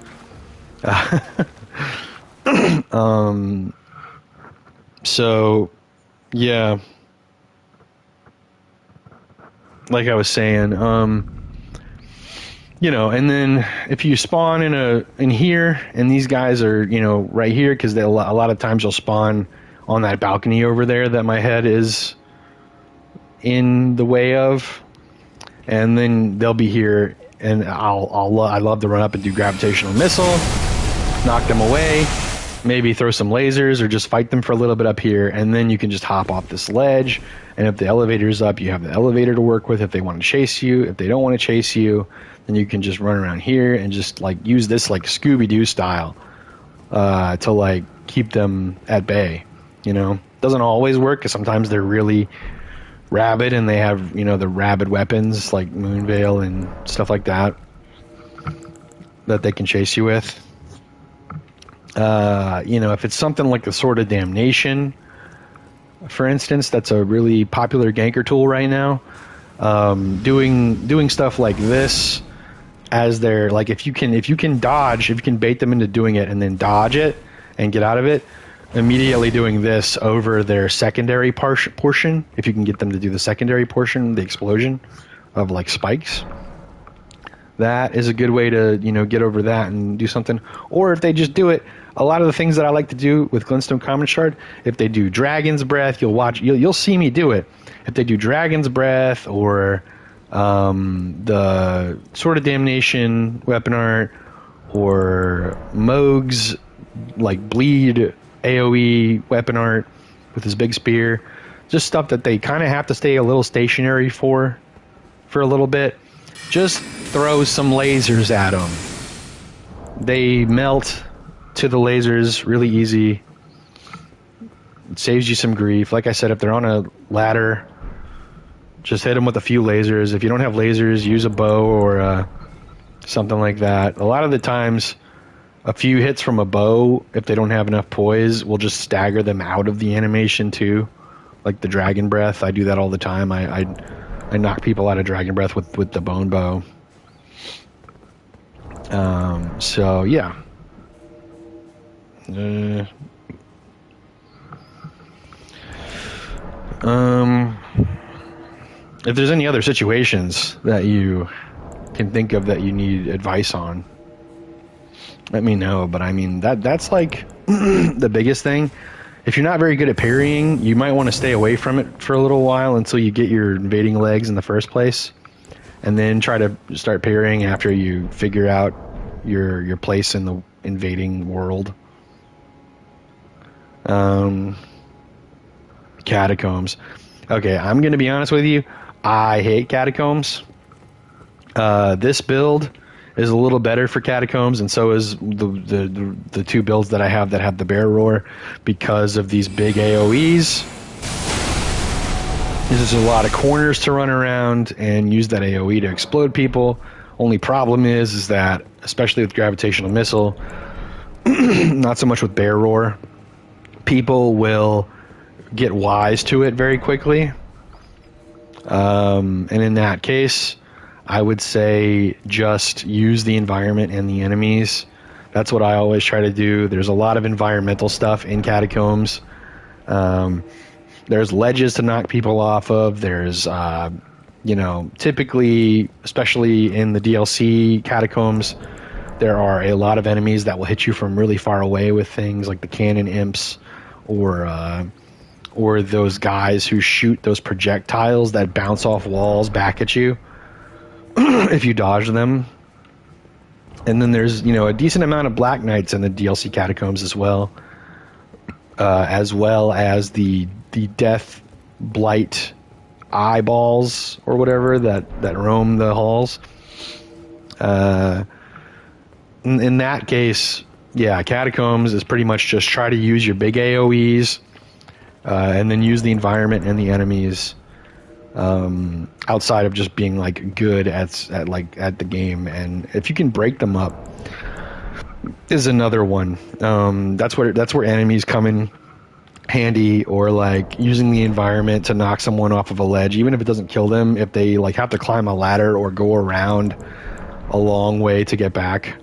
So yeah, like I was saying, you know, and then if you spawn in here, and these guys are, you know, right here, because a lot of times you'll spawn on that balcony over there that my head is in the way of, and then they'll be here, and I love to run up and do gravitational missile, knock them away, maybe throw some lasers, or just fight them for a little bit up here, and then you can just hop off this ledge. And if the elevator's up, you have the elevator to work with if they want to chase you. If they don't want to chase you, then you can just run around here and just like use this like Scooby-Doo style to like keep them at bay. You know, doesn't always work, because sometimes they're really rabid and they have, you know, the rabid weapons like Moonveil and stuff like that they can chase you with. You know, if it's something like the Sword of Damnation, for instance, that's a really popular ganker tool right now. Doing stuff like this as they're like, if you can dodge, if you can bait them into doing it and then dodge it and get out of it, immediately doing this over their secondary portion, if you can get them to do the secondary portion, the explosion of like spikes, that is a good way to, you know, get over that and do something. Or if they just do it, a lot of the things that I like to do with Glintstone Common Shard, if they do Dragon's Breath, you'll see me do it. If they do Dragon's Breath, or the Sword of Damnation weapon art, or Moog's like bleed AoE weapon art with his big spear, just stuff that they kind of have to stay a little stationary for a little bit, just throw some lasers at them. They melt to the lasers really easy. It saves you some grief. Like I said, if they're on a ladder, just hit them with a few lasers. If you don't have lasers, use a bow or something like that. A lot of the times, a few hits from a bow, if they don't have enough poise, will just stagger them out of the animation too. Like the Dragon Breath, I do that all the time. I knock people out of Dragon Breath with the bone bow. So yeah. If there's any other situations that you can think of that you need advice on, let me know. But I mean, that's like the biggest thing. If you're not very good at parrying, you might want to stay away from it for a little while until you get your invading legs in the first place, and then try to start parrying after you figure out your place in the invading world. Catacombs. Okay, I'm gonna be honest with you. I hate catacombs. This build is a little better for catacombs, and so is the two builds that I have that have the bear roar, because of these big AoEs. There's a lot of corners to run around and use that AoE to explode people. Only problem is that, especially with gravitational missile, not so much with bear roar, people will get wise to it very quickly. And in that case, I would say just use the environment and the enemies That's what I always try to do. There's a lot of environmental stuff in Catacombs. There's ledges to knock people off of. There's, typically, especially in the DLC Catacombs, there are a lot of enemies that will hit you from really far away with things like the cannon imps, or those guys who shoot those projectiles that bounce off walls back at you if you dodge them. And then there's, a decent amount of Black Knights in the DLC Catacombs as well as the Death Blight eyeballs or whatever that roam the halls. In that case, yeah, Catacombs is pretty much just try to use your big AoEs, and then use the environment and the enemies, outside of just being like good at the game. And if you can break them up, is another one. That's where enemies come in handy, or like using the environment to knock someone off of a ledge, even if it doesn't kill them. If they like have to climb a ladder or go around a long way to get back,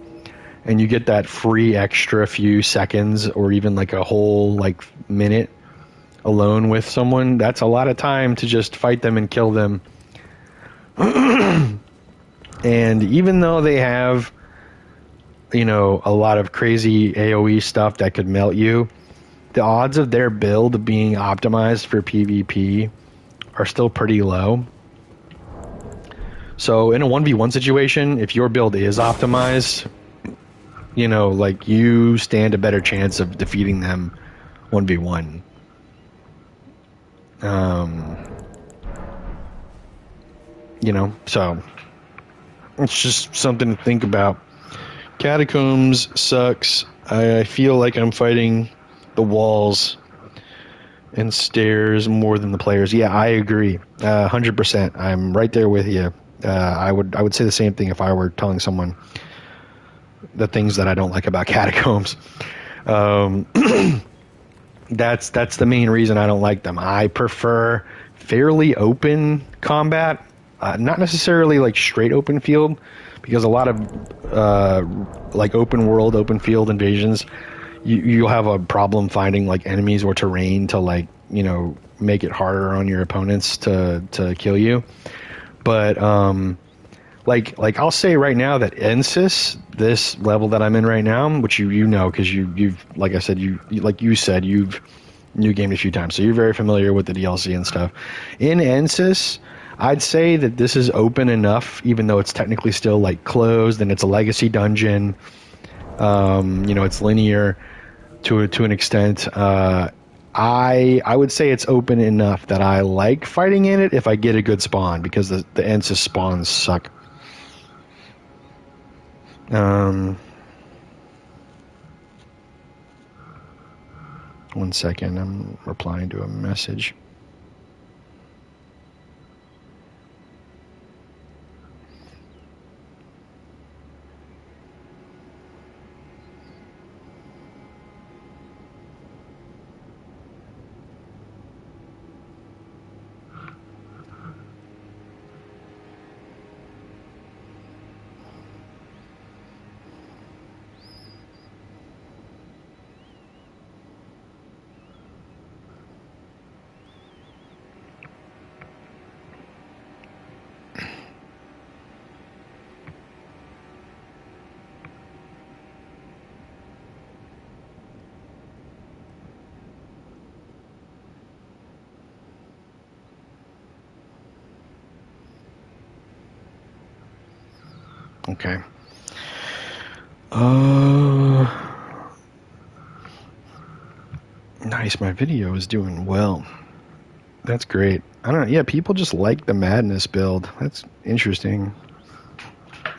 and you get that free extra few seconds or even like a whole like minute alone with someone, that's a lot of time to just fight them and kill them. And even though they have, a lot of crazy AoE stuff that could melt you, the odds of their build being optimized for PvP are still pretty low. So in a 1v1 situation, if your build is optimized, you stand a better chance of defeating them 1v1. So it's just something to think about. Catacombs sucks. I feel like I'm fighting the walls and stairs more than the players. Yeah, I agree. 100%. I'm right there with you. I would say the same thing if I were telling someone the things that I don't like about Catacombs. That's the main reason I don't like them. I prefer fairly open combat, not necessarily like straight open field, because a lot of like open world, open field invasions, you'll have a problem finding like enemies or terrain to like make it harder on your opponents to kill you. But like I'll say right now that Ensis, this level that I'm in right now, which you know because you've like I said you've new gamed a few times, so you're very familiar with the DLC and stuff. In Ensis, I'd say that this is open enough, even though it's technically still like closed and it's a legacy dungeon. It's linear to an extent. I would say it's open enough that I like fighting in it if I get a good spawn, because the Ensis spawns suck. One second, I'm replying to a message. Okay. Nice. My video is doing well. That's great. I don't know. Yeah, people just like the Madness build. That's interesting.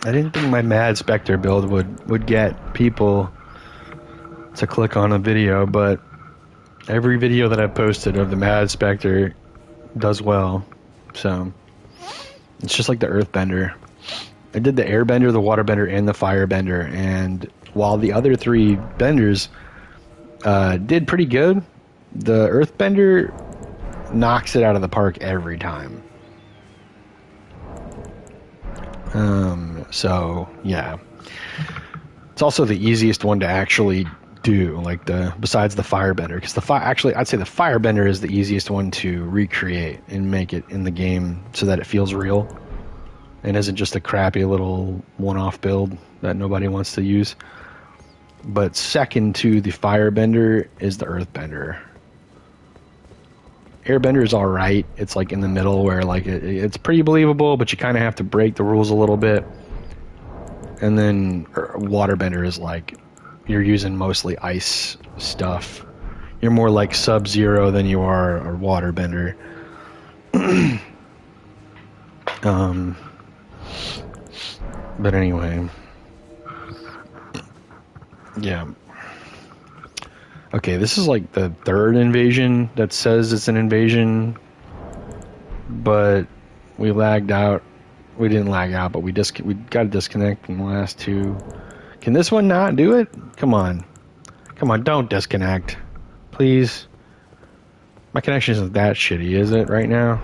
I didn't think my Mad Spectre build would get people to click on a video, but every video that I've posted of the Mad Spectre does well. So it's just like the Earthbender. I did the Airbender, the Waterbender, and the Firebender, and while the other three benders did pretty good, the Earthbender knocks it out of the park every time. So yeah, It's also the easiest one to actually do, like besides the firebender, because actually I'd say the firebender is the easiest one to recreate and make it in the game so that it feels real and isn't just a crappy little one-off build that nobody wants to use. But second to the firebender is the earthbender. Airbender is all right. It's like in the middle where like it's pretty believable, but you kind of have to break the rules a little bit. And then waterbender is like you're using mostly ice stuff. You're more like Sub-Zero than you are a waterbender. But anyway, yeah. Okay, this is like the third invasion that says it's an invasion, but we lagged out. We didn't lag out, but we got to disconnect in the last two. Can this one not do it? Come on. Come on, don't disconnect. Please. My connection isn't that shitty, is it, right now?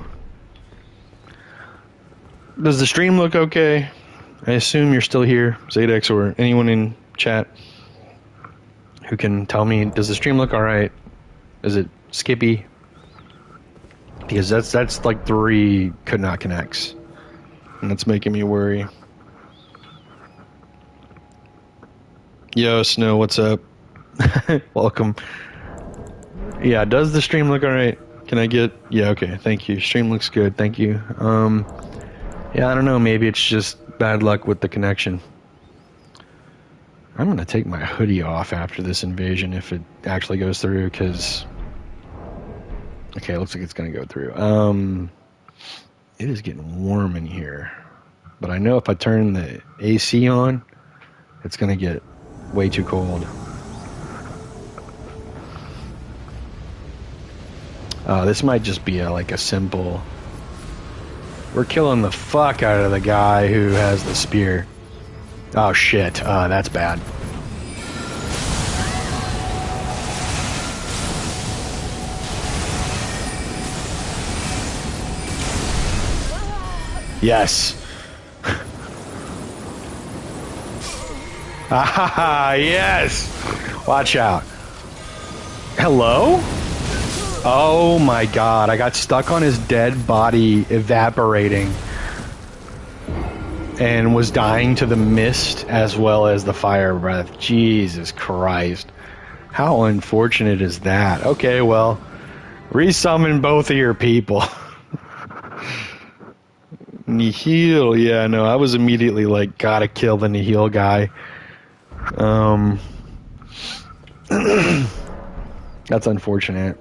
Does the stream look okay? I assume you're still here, Zadex, or anyone in chat who can tell me, does the stream look alright? Is it skippy? Because that's like 3 could not connects. And that's making me worry. Yo, Snow, what's up? Welcome. Yeah, does the stream look alright? Can I get... Yeah, okay, thank you. Stream looks good, thank you. Yeah, I don't know, maybe it's just bad luck with the connection. I'm gonna take my hoodie off after this invasion if it actually goes through, because... Okay, it looks like it's gonna go through. It is getting warm in here. But I know if I turn the AC on, it's gonna get way too cold. This might just be like a simple... We're killing the fuck out of the guy who has the spear. Oh shit, that's bad. Yes. Ah, yes. Watch out. Hello? Oh my god, I got stuck on his dead body evaporating and was dying to the mist as well as the fire breath. Jesus Christ. How unfortunate is that? Okay, well, resummon both of your people. Nihil, yeah, no, I was immediately like, gotta kill the Nihil guy. That's unfortunate.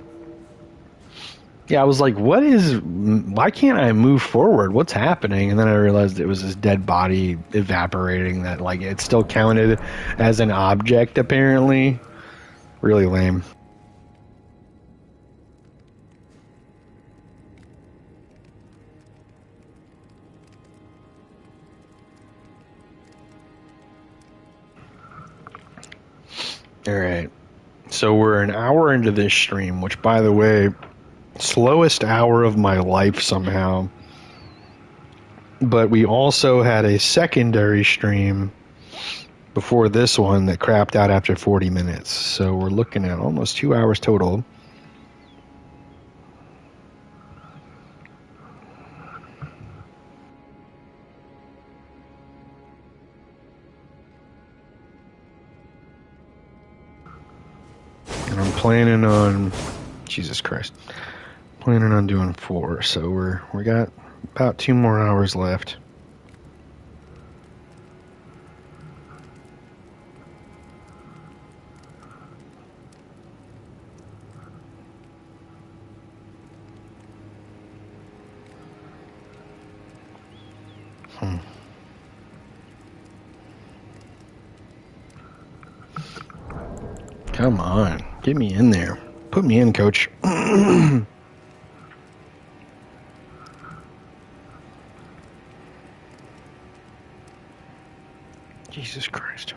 Yeah, I was like, why can't I move forward? What's happening? And then I realized it was his dead body evaporating, that like it still counted as an object apparently. Really lame. Alright. So we're an hour into this stream, which by the way, slowest hour of my life somehow. But we also had a secondary stream before this one that crapped out after 40 minutes. So we're looking at almost 2 hours total. And I'm planning on... Jesus Christ. Planning on doing 4, so we got about 2 more hours left. Come on, get me in there. Put me in, coach. Jesus Christ.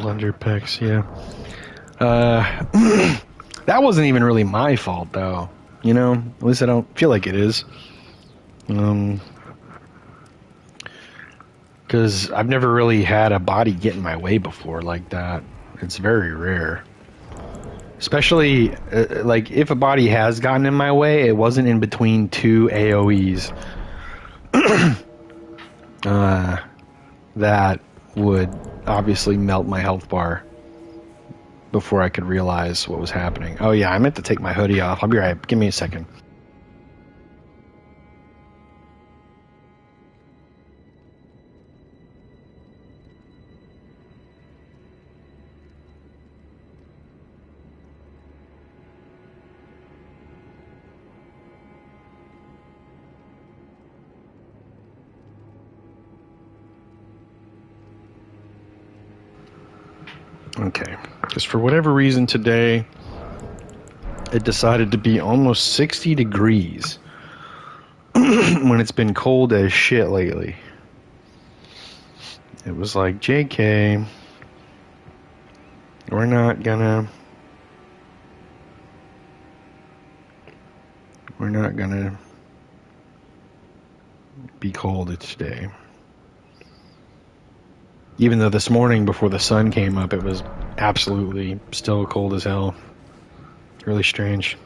Slender pecs, yeah. That wasn't even really my fault, though. You know, at least I don't feel like it is. Because I've never really had a body get in my way before like that. It's very rare. Especially, like, if a body has gotten in my way, it wasn't in between two AoEs. That would obviously melt my health bar before I could realize what was happening. Oh yeah, I meant to take my hoodie off. I'll be right. Give me a second. Okay, because for whatever reason today, it decided to be almost 60 degrees when it's been cold as shit lately. It was like, JK, we're not gonna be cold today. Even though this morning before the sun came up, it was absolutely still cold as hell. Really strange.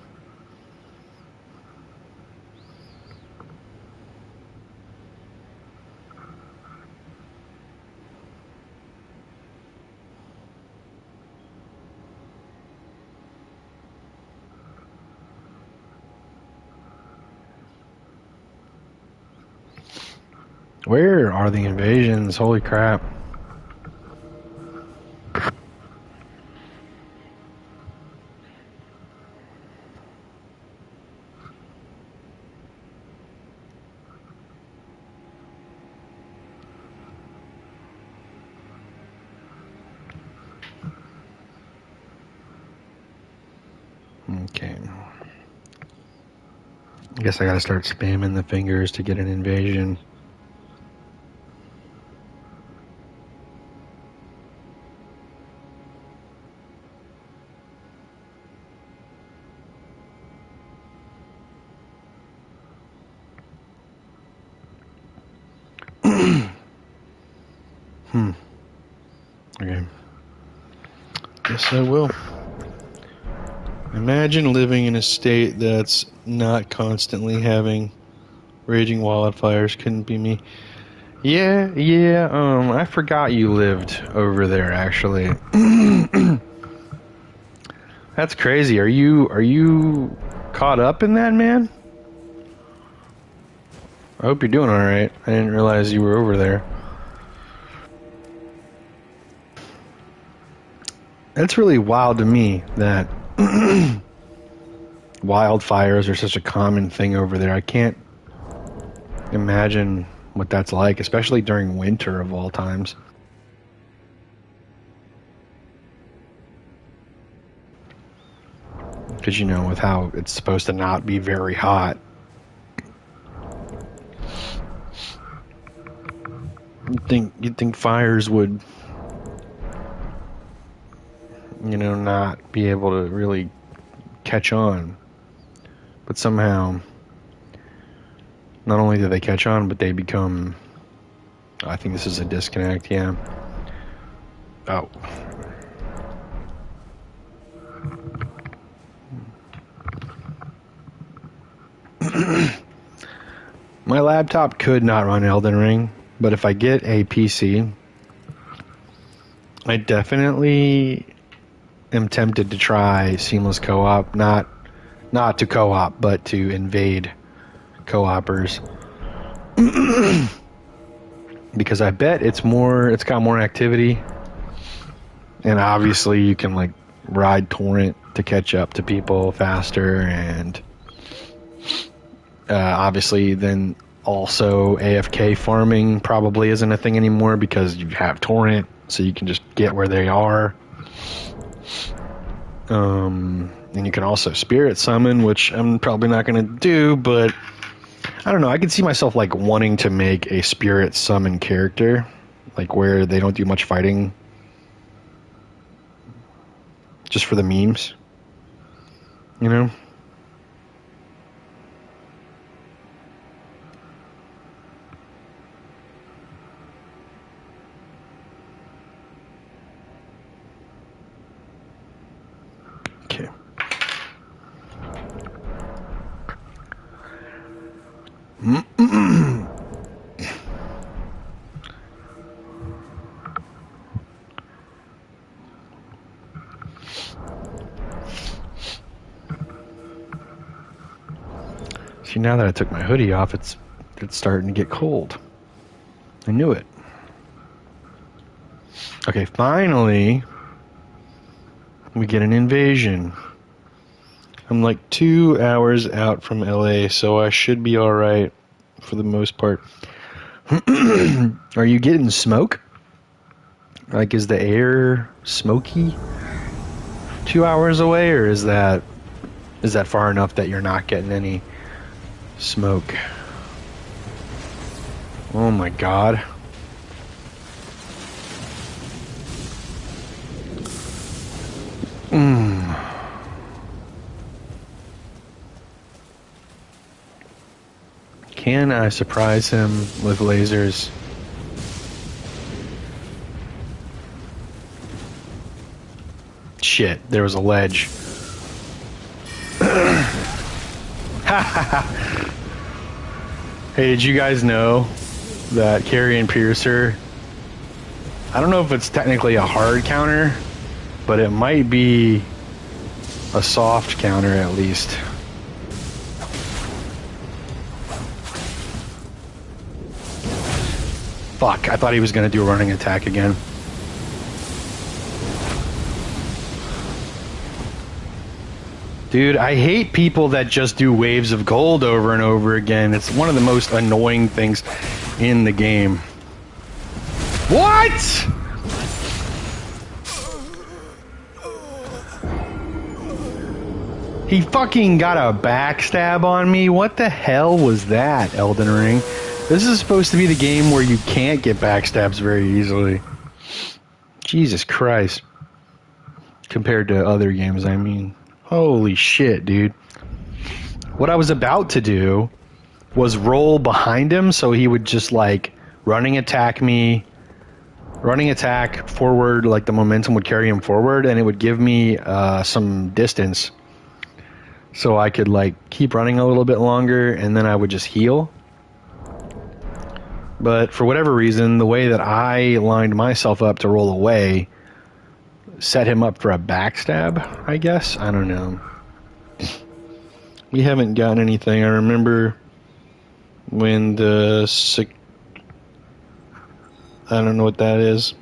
Where are the invasions? Holy crap. Okay. I guess I gotta start spamming the fingers to get an invasion. Okay. Guess I will. Imagine living in a state that's not constantly having raging wildfires. Couldn't be me. Yeah, I forgot you lived over there, actually. That's crazy. Are you caught up in that, man? I hope you're doing alright. I didn't realize you were over there. That's really wild to me that wildfires are such a common thing over there. I can't imagine what that's like, especially during winter of all times. Because, you know, with how it's supposed to not be very hot. You'd think fires would, you know, not be able to really catch on. But somehow, not only do they catch on, but they become... I think this is a disconnect, yeah. Oh. My laptop could not run Elden Ring, but if I get a PC, I definitely am tempted to try seamless co-op, not to co-op, but to invade co-opers. Because I bet it's got more activity, and obviously you can like ride torrent to catch up to people faster, and obviously then also AFK farming probably isn't a thing anymore because you have torrent, so you can just get where they are. And you can also spirit summon, which I'm probably not going to do, but I don't know. I could see myself like wanting to make a spirit summon character, like where they don't do much fighting, just for the memes, you know? Okay. See, now that I took my hoodie off, it's starting to get cold. I knew it. Okay, finally, we get an invasion. I'm like 2 hours out from LA, so I should be alright for the most part. Are you getting smoke? Like, is the air smoky 2 hours away, or is that far enough that you're not getting any smoke? Oh my god. Can I surprise him with lasers? Shit, there was a ledge. Hey, did you guys know that Carrion Piercer, I don't know if it's technically a hard counter, but it might be a soft counter at least. Fuck, I thought he was going to do a running attack again. Dude, I hate people that just do waves of gold over and over again. It's one of the most annoying things in the game. What? He fucking got a backstab on me? What the hell was that, Elden Ring? This is supposed to be the game where you can't get backstabs very easily. Jesus Christ. Compared to other games, I mean. Holy shit, dude. What I was about to do was roll behind him so he would just like running attack forward, like the momentum would carry him forward, and it would give me some distance so I could like keep running a little bit longer, and then I would just heal. But for whatever reason, the way that I lined myself up to roll away set him up for a backstab, I guess. I don't know. We haven't gotten anything. I remember when the I don't know what that is.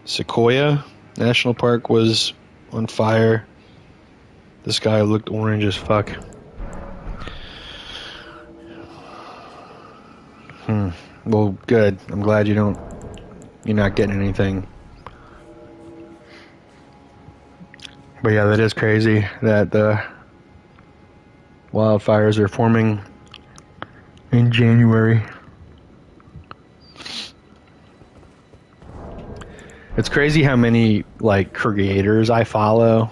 Sequoia National Park was on fire. The sky looked orange as fuck. Well, good. I'm glad you're not getting anything. But yeah, that is crazy that the wildfires are forming in January. It's crazy how many like creators I follow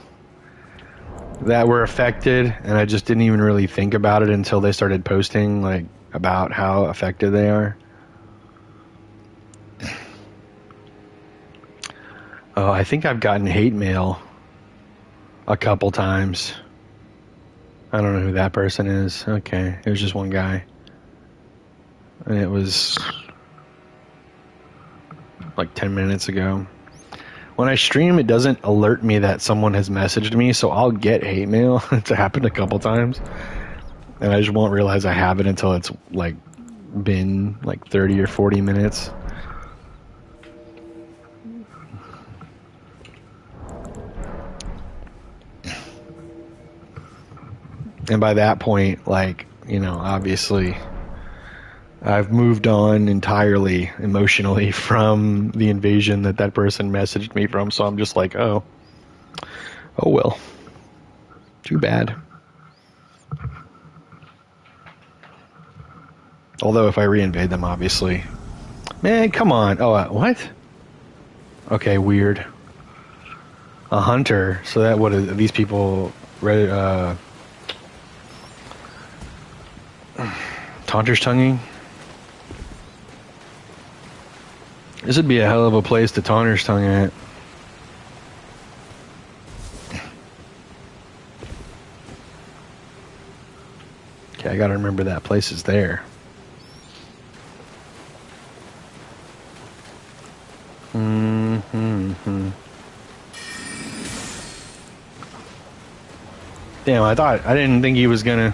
that were affected, and I just didn't even really think about it until they started posting like about how affected they are. Oh, I think I've gotten hate mail a couple times. I don't know who that person is. Okay, it was just one guy. And it was like 10 minutes ago. When I stream, it doesn't alert me that someone has messaged me, so I'll get hate mail. It's happened a couple times. And I just won't realize I have it until it's like been like 30 or 40 minutes. And by that point, like, you know, obviously I've moved on entirely emotionally from the invasion that person messaged me from. So I'm just like, oh well, too bad. Although if I reinvade them, obviously, man, come on. Oh, what? Okay, weird. a hunter. So that would have these people read Taunter's tonguing. This would be a hell of a place to Taunter's tongue at. Okay, I gotta remember that place is there. Damn, I didn't think he was gonna.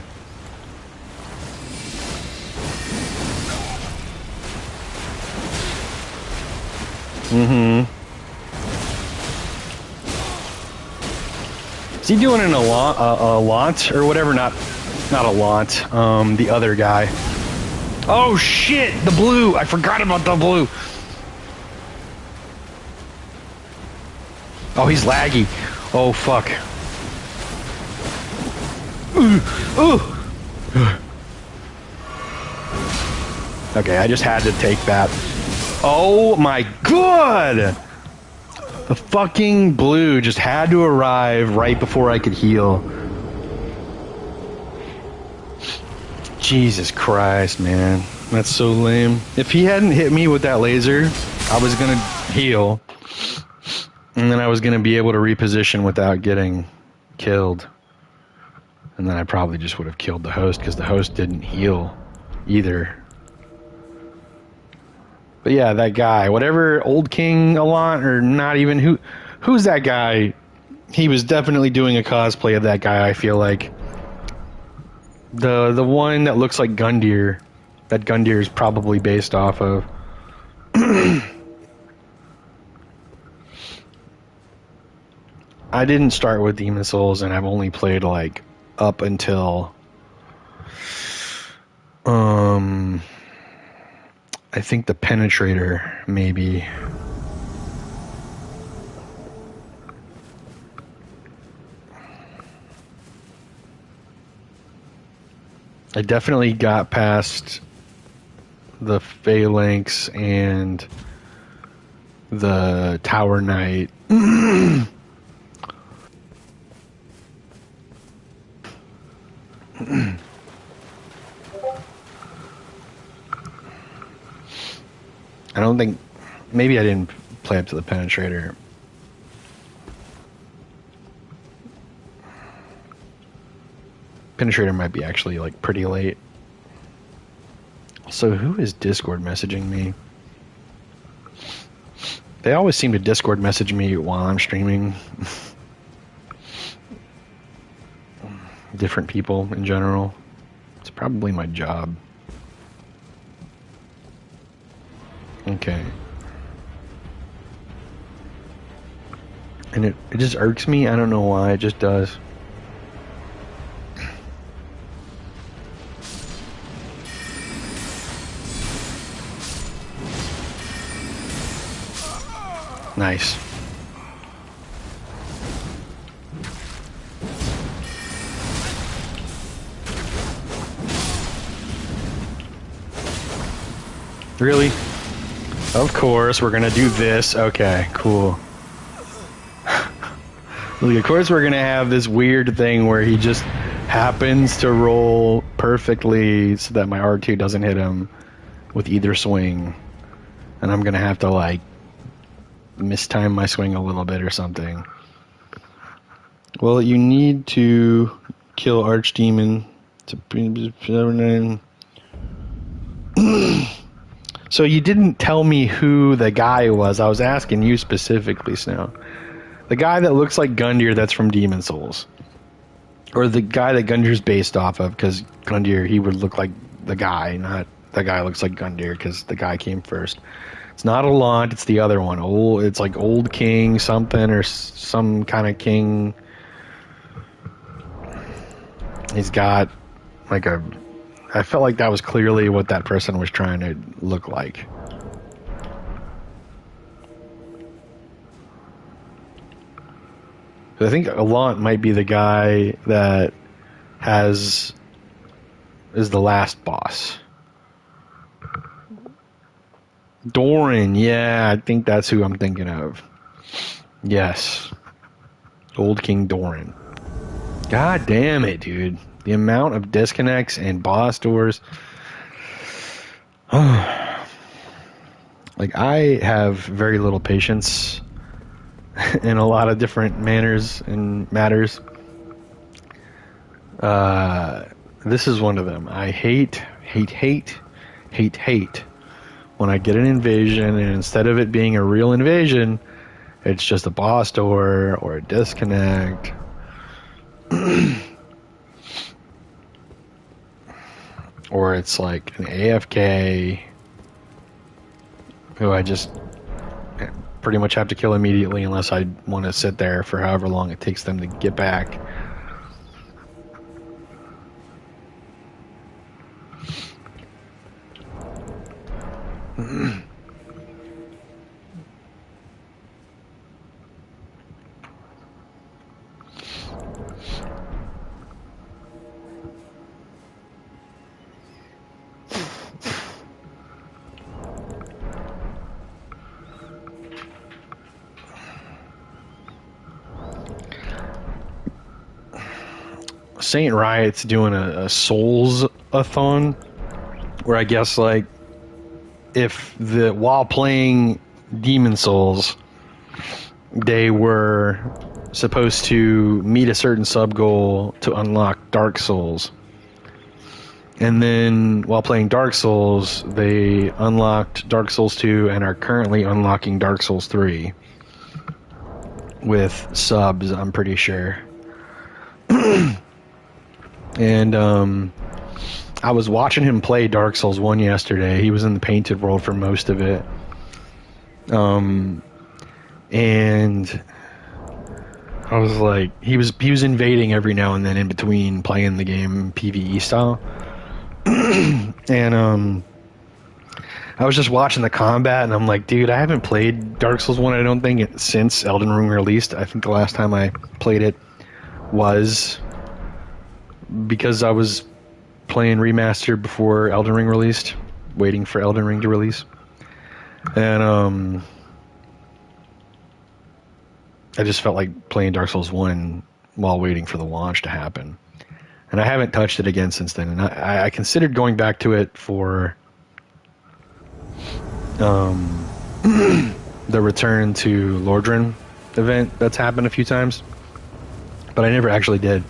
Is he doing an a launch or whatever? Not a launch. The other guy. Oh shit! The blue. I forgot about the blue. Oh, he's laggy. Oh fuck. Okay, I just had to take that. Oh my god! The fucking blue just had to arrive right before I could heal. Jesus Christ, man. That's so lame. If he hadn't hit me with that laser, I was gonna heal. And then I was gonna be able to reposition without getting killed. And then I probably just would have killed the host because the host didn't heal either. But yeah, that guy, whatever, Old King Allant, or not even, who's that guy? He was definitely doing a cosplay of that guy, I feel like. The one that looks like Gundyr, that Gundyr is probably based off of. I didn't start with Demon Souls, and I've only played like up until I think the Penetrator, maybe. I definitely got past the Phalanx and the Tower Knight. I don't think, maybe I didn't play up to the Penetrator. Penetrator might be actually like pretty late. So who is Discord messaging me? They always seem to Discord message me while I'm streaming. Different people in general. It's probably my job. Okay. And it just irks me. I don't know why. It just does. Nice. Really? Of course, we're gonna do this. Okay, cool. Of course we're gonna have this weird thing where he just happens to roll perfectly so that my R2 doesn't hit him with either swing. And I'm gonna have to like mistime my swing a little bit or something. Well, you need to kill Archdemon to So you didn't tell me who the guy was. I was asking you specifically, Snow. The guy that looks like Gundyr that's from Demon Souls. Or the guy that Gundyr's based off of, because Gundyr, he would look like the guy, not the guy looks like Gundyr, because the guy came first. It's not Allant, it's the other one. It's like Old King something, or some kind of king. He's got like a... I felt like that was clearly what that person was trying to look like. I think Allant might be the guy that is the last boss. Doran, yeah, I think that's who I'm thinking of. Yes. Old King Doran. God damn it, dude. The amount of disconnects and boss doors. Like, I have very little patience in a lot of different manners and matters. This is one of them. I hate when I get an invasion, and instead of it being a real invasion, it's just a boss door or a disconnect. Or it's like an AFK who I just pretty much have to kill immediately unless I want to sit there for however long it takes them to get back. Saint Riot's doing a Souls-a-thon, where I guess, like, while playing Demon Souls, they were supposed to meet a certain sub goal to unlock Dark Souls. And then while playing Dark Souls, they unlocked Dark Souls 2 and are currently unlocking Dark Souls 3 with subs, I'm pretty sure. And I was watching him play Dark Souls 1 yesterday. He was in the painted world for most of it. And I was like, he was invading every now and then in between playing the game PvE style. And I was just watching the combat, and I'm like, dude, I haven't played Dark Souls 1, I don't think, since Elden Ring released. I think the last time I played it was because I was playing remastered before Elden Ring released, waiting for Elden Ring to release. And I just felt like playing Dark Souls 1 while waiting for the launch to happen. And I haven't touched it again since then. And I considered going back to it for the Return to Lordran event that's happened a few times. But I never actually did.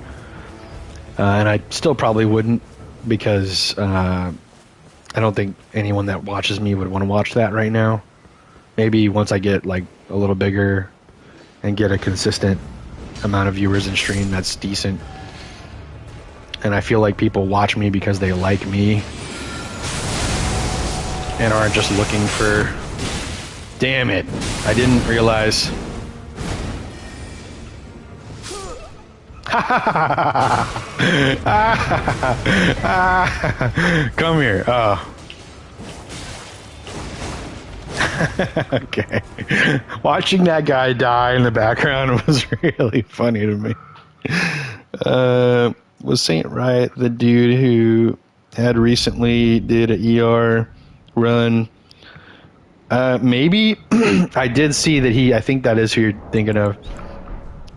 And I still probably wouldn't, because I don't think anyone that watches me would want to watch that right now. Maybe once I get like a little bigger and get a consistent amount of viewers in stream that's decent. And I feel like people watch me because they like me and aren't just looking for... Damn it, I didn't realize... Come here. Oh. Okay. Watching that guy die in the background was really funny to me. Was Saint Riot the dude who had recently did an ER run? Maybe. I did see that I think that is who you're thinking of,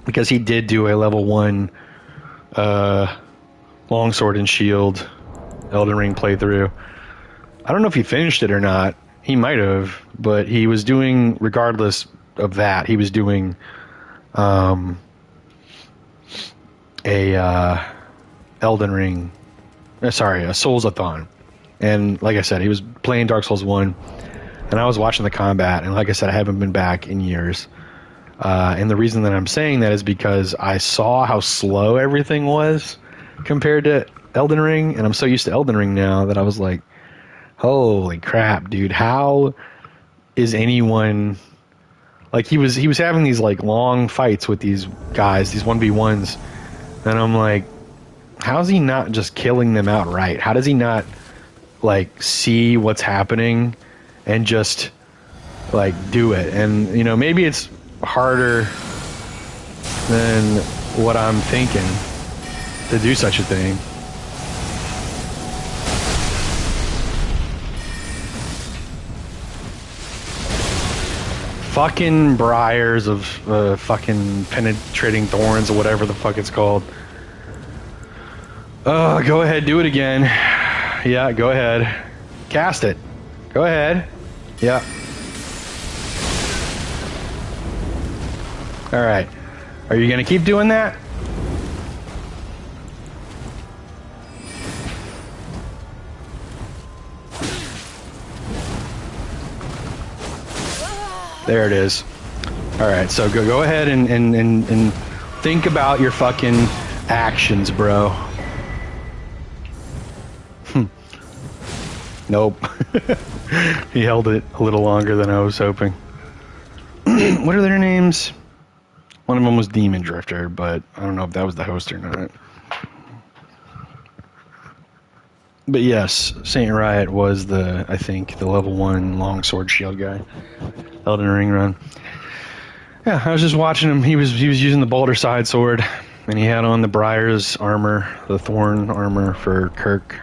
because he did do a level 1 Longsword and Shield Elden Ring playthrough. I don't know if he finished it or not. He might have, but he was doing, regardless of that, he was doing a Elden Ring, a Souls-a-thon. And like I said, he was playing Dark Souls 1, and I was watching the combat, and like I said, I haven't been back in years. And the reason that I'm saying that is because I saw how slow everything was compared to Elden Ring, and I'm so used to Elden Ring now that I was like, holy crap, dude, how is anyone... Like, he was having these like long fights with these guys, these 1v1s, and I'm like, how's he not just killing them outright? How does he not like see what's happening and just like do it? And you know, maybe it's harder than what I'm thinking to do such a thing. fucking briars of fucking penetrating thorns or whatever the fuck it's called. Go ahead, do it again. Yeah, go ahead. Cast it. Go ahead. Yeah. Alright. Are you gonna keep doing that? There it is. Alright, so go ahead and think about your fucking actions, bro. Nope. He held it a little longer than I was hoping. What are their names? One of them was Demon Drifter, but I don't know if that was the host or not. But yes, Saint Riot was I think, the level 1 longsword shield guy. Elden Ring run. Yeah, I was just watching him. He was using the Boulder Side Sword, and he had on the Briar's armor, the Thorn armor for Kirk,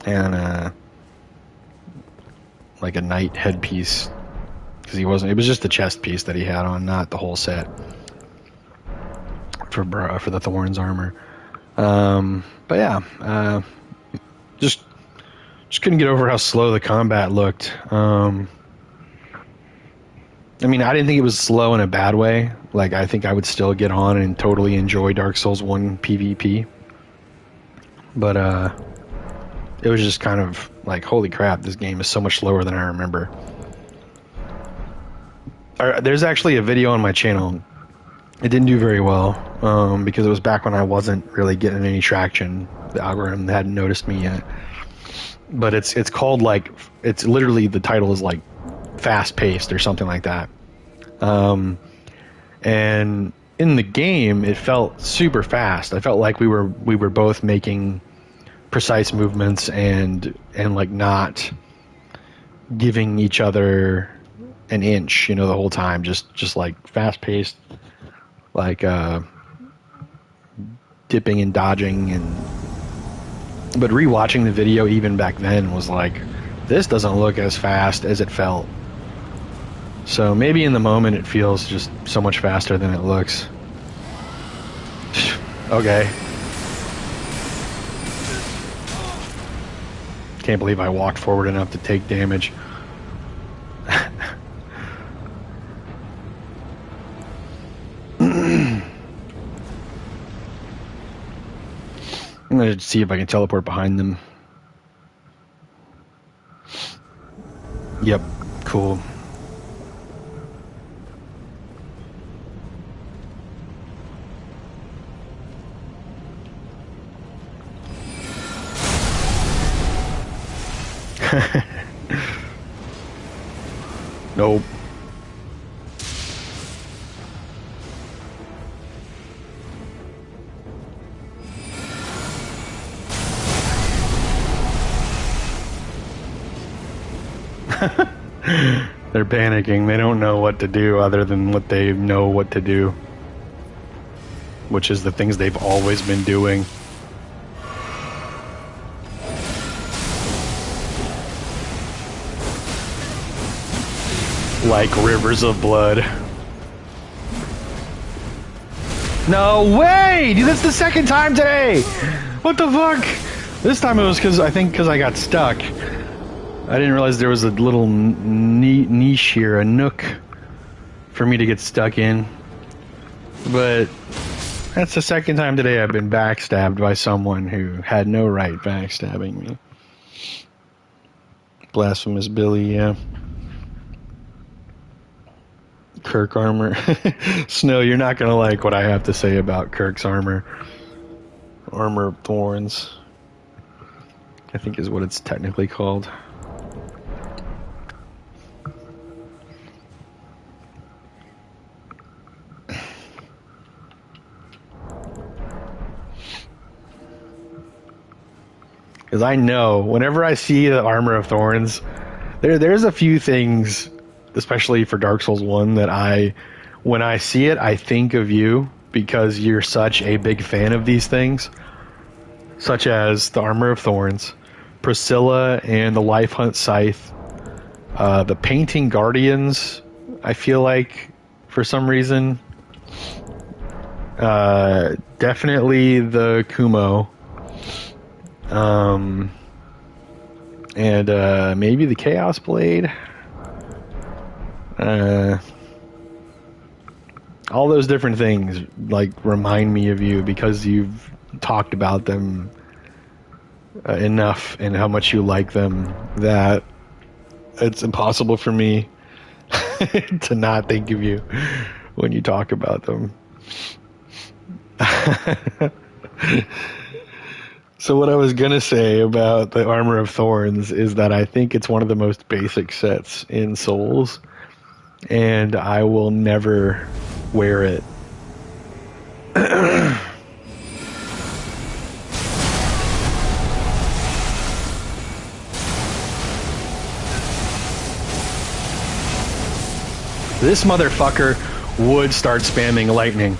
and like a knight headpiece, because he wasn't. It was just the chest piece that he had on, not the whole set for the Thorn's armor. But yeah, just couldn't get over how slow the combat looked. I mean, I didn't think it was slow in a bad way. Like, I think I would still get on and totally enjoy Dark Souls 1 PvP. But it was just kind of like, holy crap, this game is so much slower than I remember. There's actually a video on my channel. It didn't do very well because it was back when I wasn't really getting any traction. The algorithm hadn't noticed me yet. But it's called, like, it's literally, the title is like fast paced or something like that. And in the game, it felt super fast. I felt like we were both making precise movements and like not giving each other an inch, the whole time. Just like fast paced, like dipping and dodging. But rewatching the video even back then was like, this doesn't look as fast as it felt. So maybe in the moment it feels just so much faster than it looks. Okay. Can't believe I walked forward enough to take damage. I'm gonna see if I can teleport behind them. Yep, cool. Nope. They're panicking. They don't know what to do other than what they know what to do, which is the things they've always been doing. Like rivers of blood. No way! Dude, that's the second time today! What the fuck? This time it was because I got stuck. I didn't realize there was a little niche here, a nook for me to get stuck in. But that's the second time today I've been backstabbed by someone who had no right backstabbing me. Blasphemous Billy, yeah. Kirk armor. Snow, you're not gonna like what I have to say about Kirk's armor. Armor of Thorns, I think is what it's technically called. Because I know whenever I see the Armor of Thorns, there's a few things, especially for Dark Souls 1, that when I see it, I think of you because you're such a big fan of these things, such as the Armor of Thorns, Priscilla and the Life Hunt Scythe, the Painting Guardians I feel like, for some reason. Definitely the Kumo. And maybe the Chaos Blade. All those different things like remind me of you because you've talked about them enough and how much you like them that it's impossible for me to not think of you when you talk about them. So what I was gonna say about the Armor of Thorns is that I think it's one of the most basic sets in Souls, and I will never wear it. This motherfucker would start spamming lightning.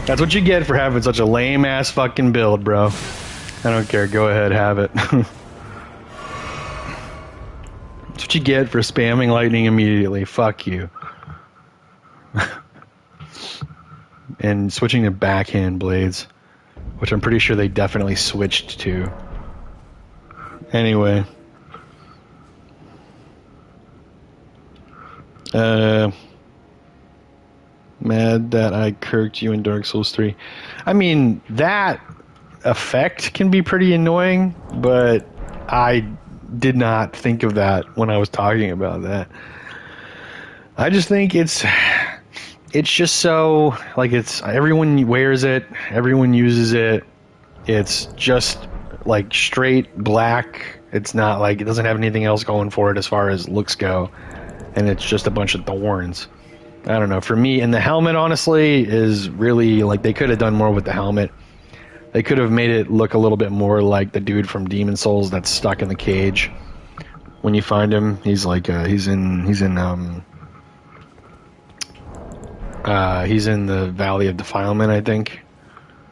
That's what you get for having such a lame ass fucking build, bro. I don't care. Go ahead, have it. That's what you get for spamming lightning immediately. Fuck you. And switching to backhand blades, which I'm pretty sure they definitely switched to. Anyway. Mad that I kirked you in Dark Souls 3. I mean, that effect can be pretty annoying, but I did not think of that when I was talking about that. I just think it's just so, like, it's, everyone wears it, everyone uses it, it's just, like, straight black, it's not, like, it doesn't have anything else going for it as far as looks go, and it's just a bunch of thorns. I don't know, for me, and the helmet, honestly, is really, like, they could have done more with the helmet. They could have made it look a little bit more like the dude from Demon Souls that's stuck in the cage. When you find him, he's like, he's in the Valley of Defilement, I think,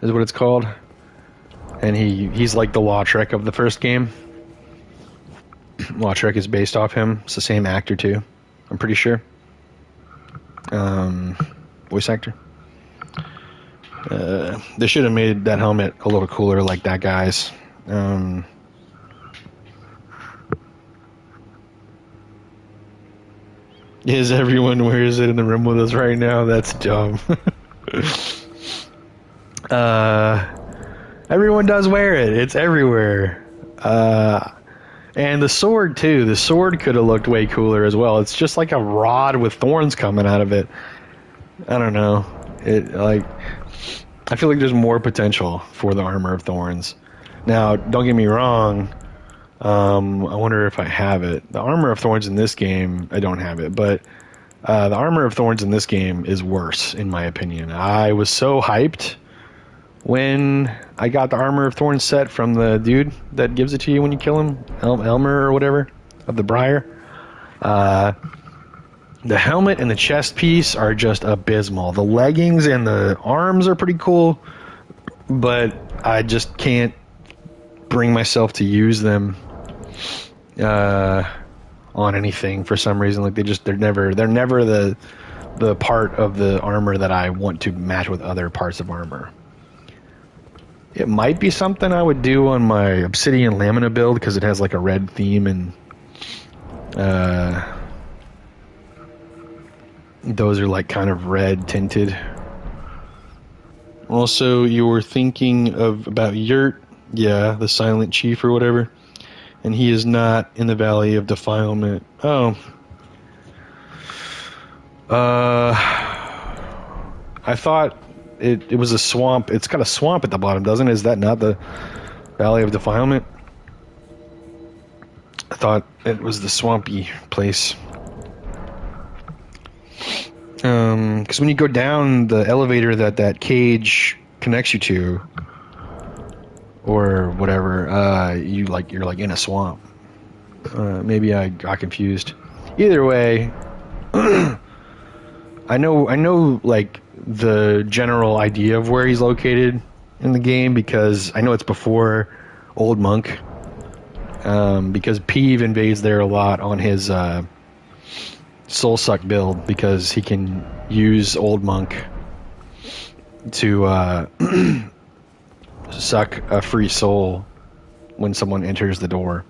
is what it's called. And he's like the Lautrec of the first game. Lautrec is based off him. It's the same actor, too, I'm pretty sure. Voice actor. They should have made that helmet a little cooler like that guy's. Is everyone wears it in the room with us right now? That's dumb. Everyone does wear it. It's everywhere. And the sword, too. The sword could have looked way cooler as well. It's just like a rod with thorns coming out of it. I don't know. I feel like there's more potential for the Armor of Thorns. Now, don't get me wrong. I wonder if I have it. The Armor of Thorns in this game, I don't have it. But the Armor of Thorns in this game is worse, in my opinion. I was so hyped when I got the Armor of Thorns set from the dude that gives it to you when you kill him, Elmer or whatever, of the Briar. The helmet and the chest piece are just abysmal. The leggings and the arms are pretty cool, but I just can't bring myself to use them on anything for some reason. Like they're never the part of the armor that I want to match with other parts of armor. It might be something I would do on my Obsidian Lamina build because it has like a red theme and those are like kind of red tinted. Also, you were thinking about Yurt, yeah, the Silent Chief or whatever, and he is not in the Valley of Defilement. Oh. I thought it was a swamp. It's got a swamp at the bottom, doesn't it? Is that not the Valley of Defilement? I thought it was the swampy place. Because when you go down the elevator that cage connects you to, or whatever, you're like in a swamp. Maybe I got confused. Either way, I know, like, the general idea of where he's located in the game because I know it's before Old Monk. Because Peeve invades there a lot on his Soul Suck build because he can use Old Monk to suck a free soul when someone enters the door.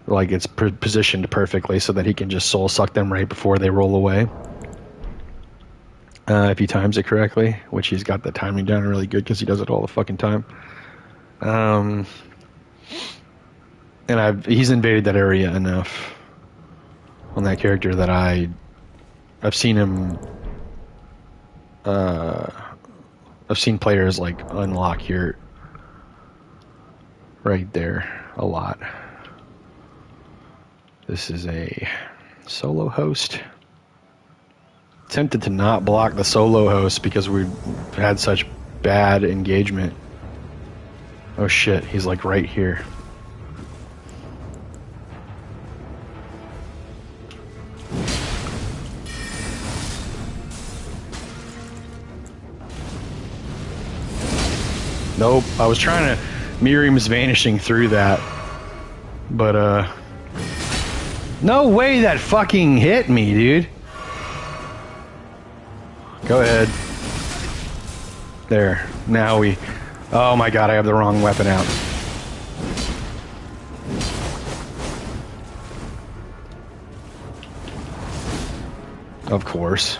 Like, it's positioned perfectly so that he can just soul suck them right before they roll away. If he times it correctly, which he's got the timing down really good because he does it all the fucking time. And he's invaded that area enough on that character that I've seen him. I've seen players like unlock here, right there, a lot. This is a solo host. Tempted to not block the solo host because we've had such bad engagement. Oh shit, he's like right here. Nope, I was trying to Miriam's vanishing through that, but no way that fucking hit me, dude. Go ahead. There. Now we... Oh my god, I have the wrong weapon out. Of course.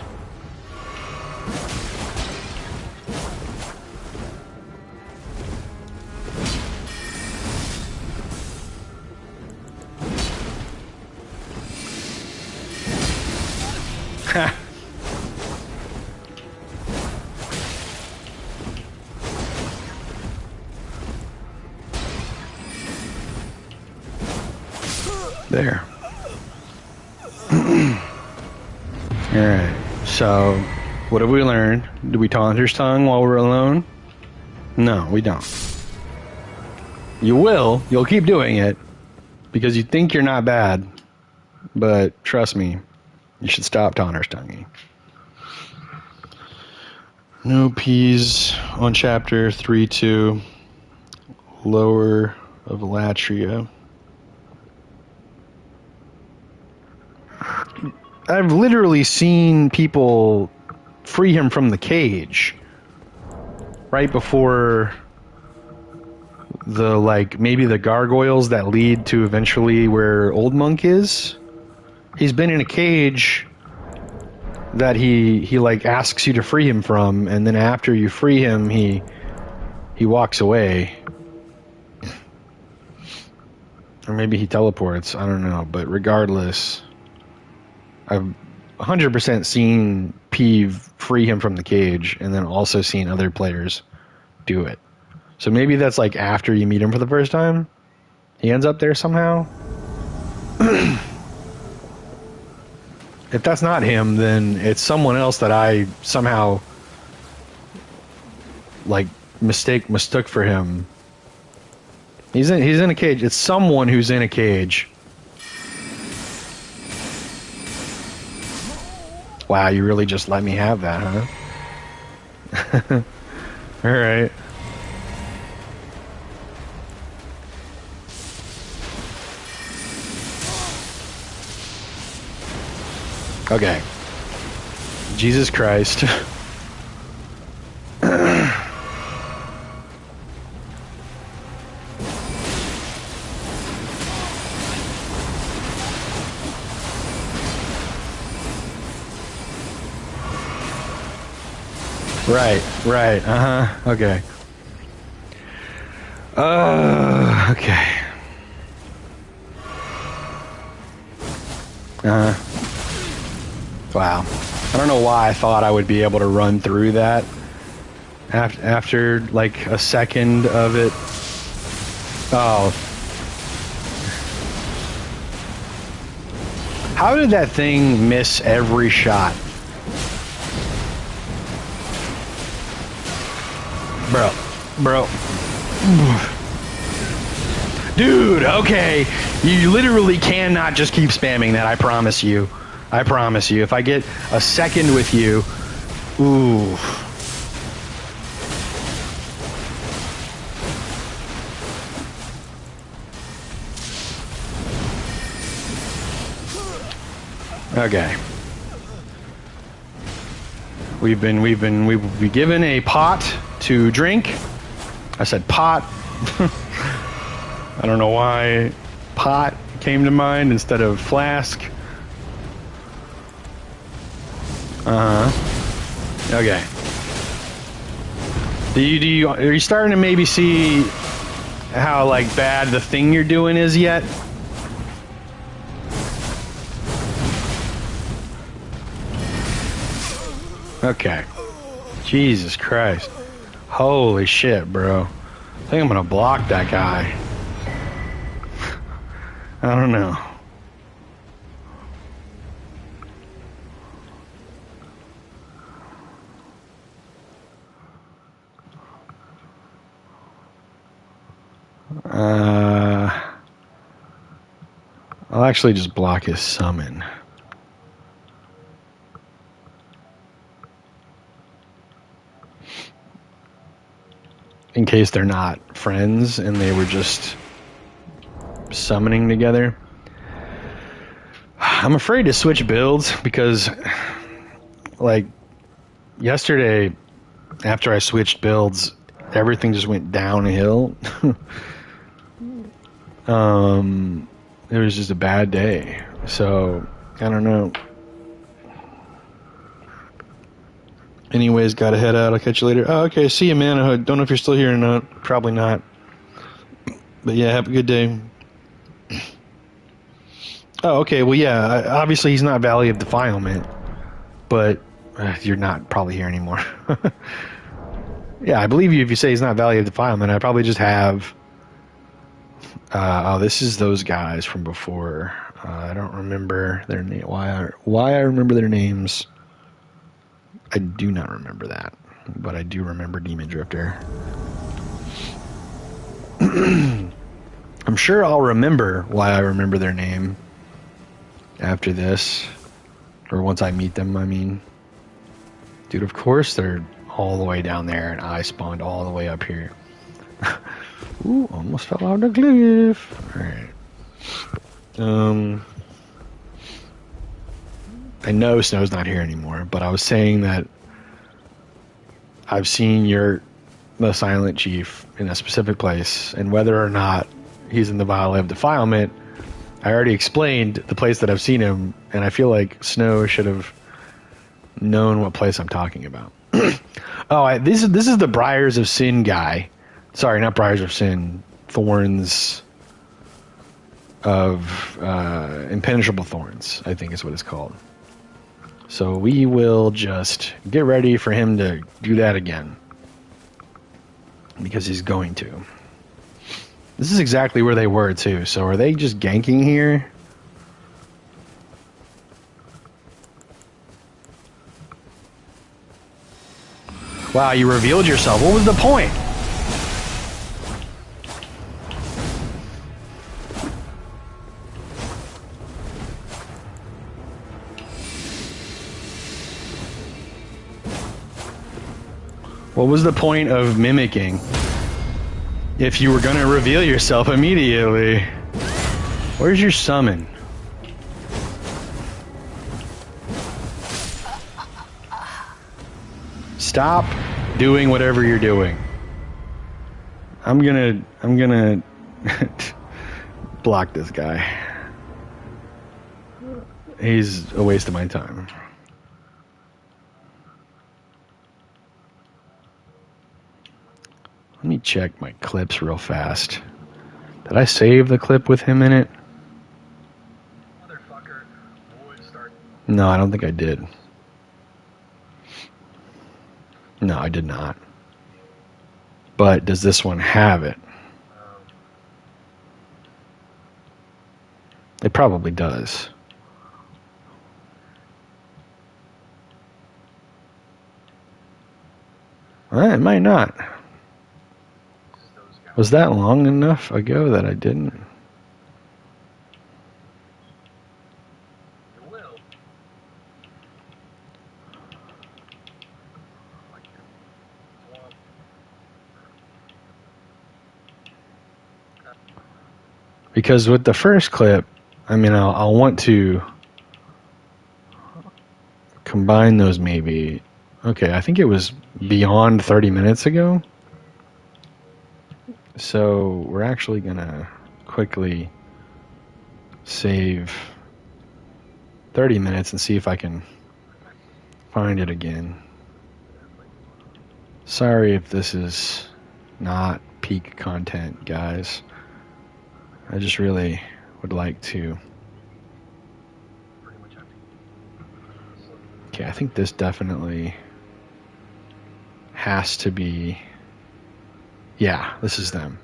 Ha! There. Alright, so what have we learned? Do we taunt his tongue while we're alone? No, we don't. You will. You'll keep doing it because you think you're not bad. But trust me, you should stop Taunter's tonguing. No P's on chapter 3-2. Lower of Latria. I've literally seen people free him from the cage right before the, like, maybe the gargoyles that lead to eventually where Old Monk is. He's been in a cage that he like asks you to free him from, and then after you free him, he walks away. Or maybe he teleports, I don't know, but regardless, I've 100% seen Peeve free him from the cage, and then also seen other players do it. So maybe that's like after you meet him for the first time, he ends up there somehow. If that's not him, then it's someone else that I somehow like mistook for him. He's in a cage. It's someone who's in a cage. Wow, you really just let me have that, huh? All right. Okay. Jesus Christ. Right. Okay. Okay. Wow. I don't know why I thought I would be able to run through that after like a second of it. Oh. How did that thing miss every shot? Bro. Dude, okay. You literally cannot just keep spamming that, I promise you. I promise you. If I get a second with you, ooh. Okay. We've been given a pot to drink. I said pot. I don't know why pot came to mind instead of flask. Okay. Are you starting to maybe see how like bad the thing you're doing is yet? Okay. Jesus Christ. Holy shit, bro. I think I'm gonna block that guy. I don't know. I'll actually just block his summon. In case they're not friends and they were just summoning together. I'm afraid to switch builds because, like, yesterday after I switched builds, everything just went downhill. It was just a bad day. So, I don't know. Anyways, gotta head out. I'll catch you later. Oh, okay. See you, man. I don't know if you're still here or not. Probably not. But yeah, have a good day. Oh, okay. Well, yeah. Obviously, he's not Valley of Defilement, but you're not probably here anymore. Yeah, I believe you if you say he's not Valley of Defilement. I probably just have. Oh, this is those guys from before. I don't remember their name. Why I remember their names? I do not remember that, but I do remember Demon Drifter. I'm sure I'll remember why I remember their name after this, or once I meet them, I mean. Dude, of course they're all the way down there, and I spawned all the way up here. Ooh, almost fell off the cliff. Alright. I know Snow's not here anymore, but I was saying that I've seen the Silent Chief in a specific place, and whether or not he's in the Valley of Defilement, I already explained the place that I've seen him, and I feel like Snow should have known what place I'm talking about. This is the Briars of Sin guy. Sorry, not Briars of Sin. Thorns of Impenetrable Thorns, I think is what it's called. So we will just get ready for him to do that again. Because he's going to. This is exactly where they were, too. So are they just ganking here? Wow, you revealed yourself. What was the point? What was the point of mimicking if you were going to reveal yourself immediately? Where's your summon? Stop doing whatever you're doing. I'm gonna block this guy. He's a waste of my time. Let me check my clips real fast. Did I save the clip with him in it? No, I don't think I did. No, I did not. But does this one have it? It probably does. Well, it might not. Was that long enough ago that I didn't? Because with the first clip, I mean, I'll want to combine those maybe. Okay, I think it was beyond 30 minutes ago. So we're actually going to quickly save 30 minutes and see if I can find it again. Sorry if this is not peak content, guys. I just really would like to. Okay, I think this definitely has to be. Yeah, this is them.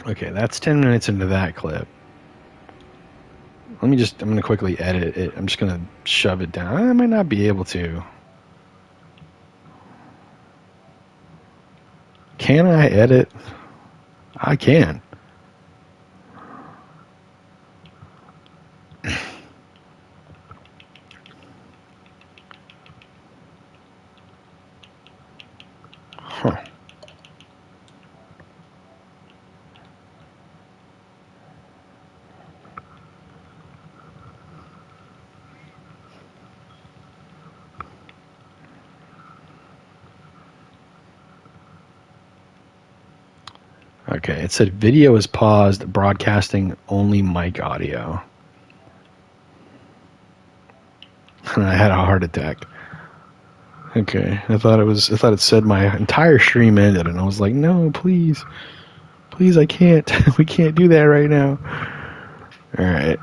Okay, that's 10 minutes into that clip. I'm going to quickly edit it. I'm just going to shove it down. I might not be able to. Can I edit? I can. Huh. Okay, it said video is paused, broadcasting only mic audio. And I had a heart attack. Okay, I thought it said my entire stream ended, and I was like, no, please, I can't. We can't do that right now. All right.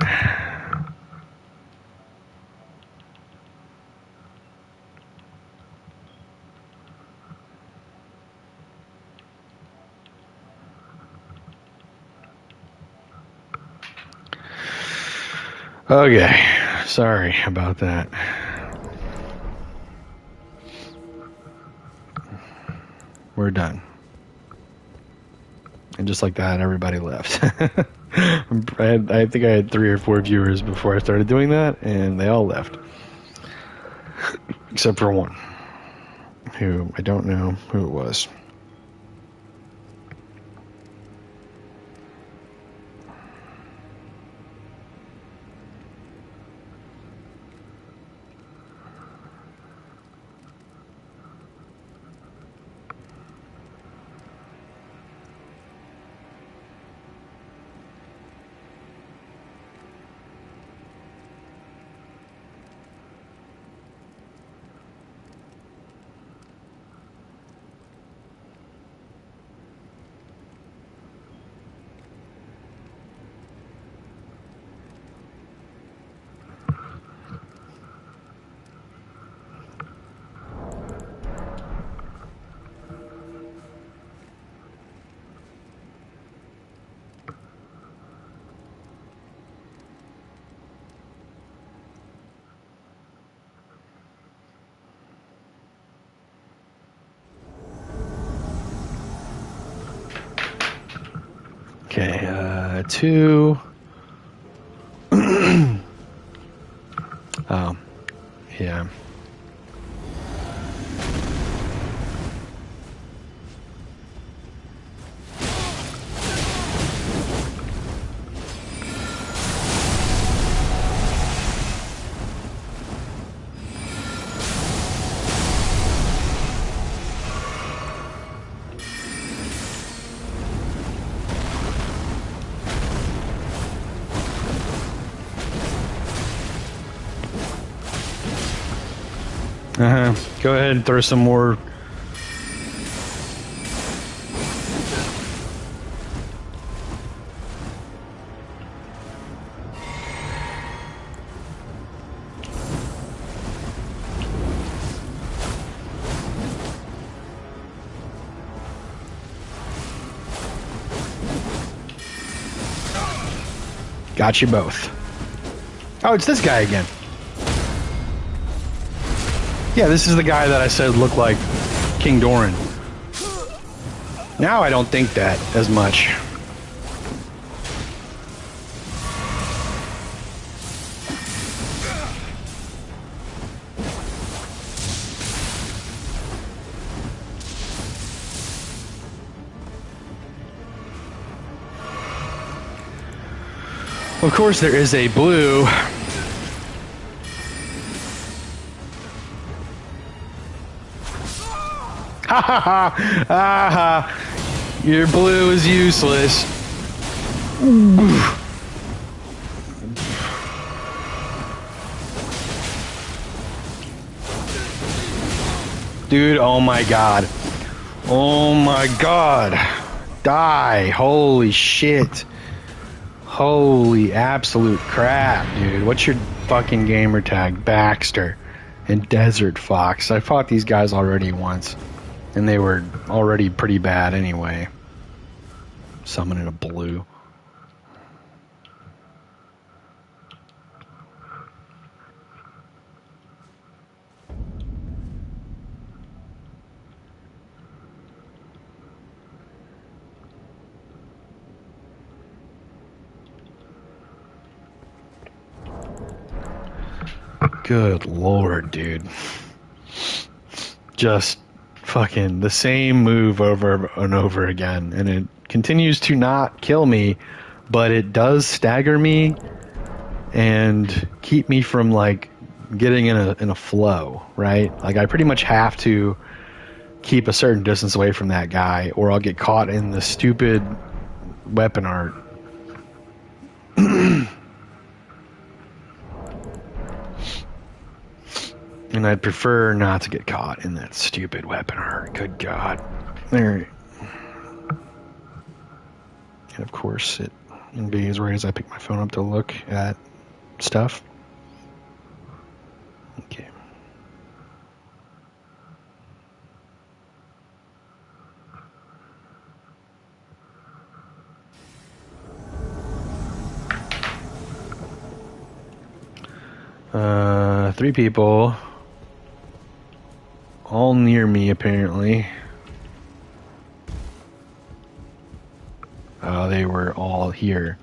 Okay, sorry about that. We're done. And just like that, everybody left. I think I had 3 or 4 viewers before I started doing that, and they all left. Except for one, who I don't know who it was. Okay, 2. Oh, yeah. Go ahead and throw some more. Got you both. Oh, it's this guy again. Yeah, this is the guy that I said looked like King Doran. Now I don't think that as much. Of course, there is a blue. Ha ha ha! Ha! Your blue is useless. Dude, oh my god. Oh my god. Die. Holy shit. Holy absolute crap, dude. What's your fucking gamer tag? Baxter and Desert Fox. I fought these guys already once, and they were already pretty bad anyway. Summoning a blue. Good lord, dude. Just fucking the same move over and over again, and it continues to not kill me, but it does stagger me and keep me from like getting in a flow, right? Like I pretty much have to keep a certain distance away from that guy or I'll get caught in the stupid weapon art. And I'd prefer not to get caught in that stupid weapon art. Good God. There. And of course, it invades right as I pick my phone up to look at stuff. Okay. Three people. All near me, apparently. They were all here.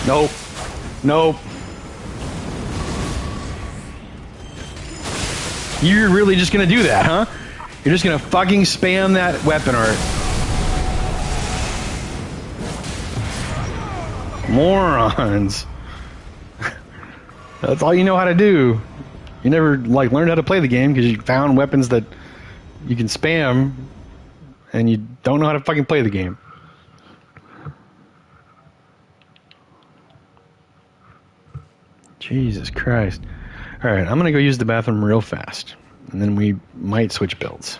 Nope. Nope. You're really just gonna do that, huh? You're just gonna fucking spam that weapon art. Morons. That's all you know how to do. You never like learned how to play the game because you found weapons that you can spam and you don't know how to fucking play the game. Jesus Christ. Alright, I'm gonna go use the bathroom real fast. And then we might switch builds.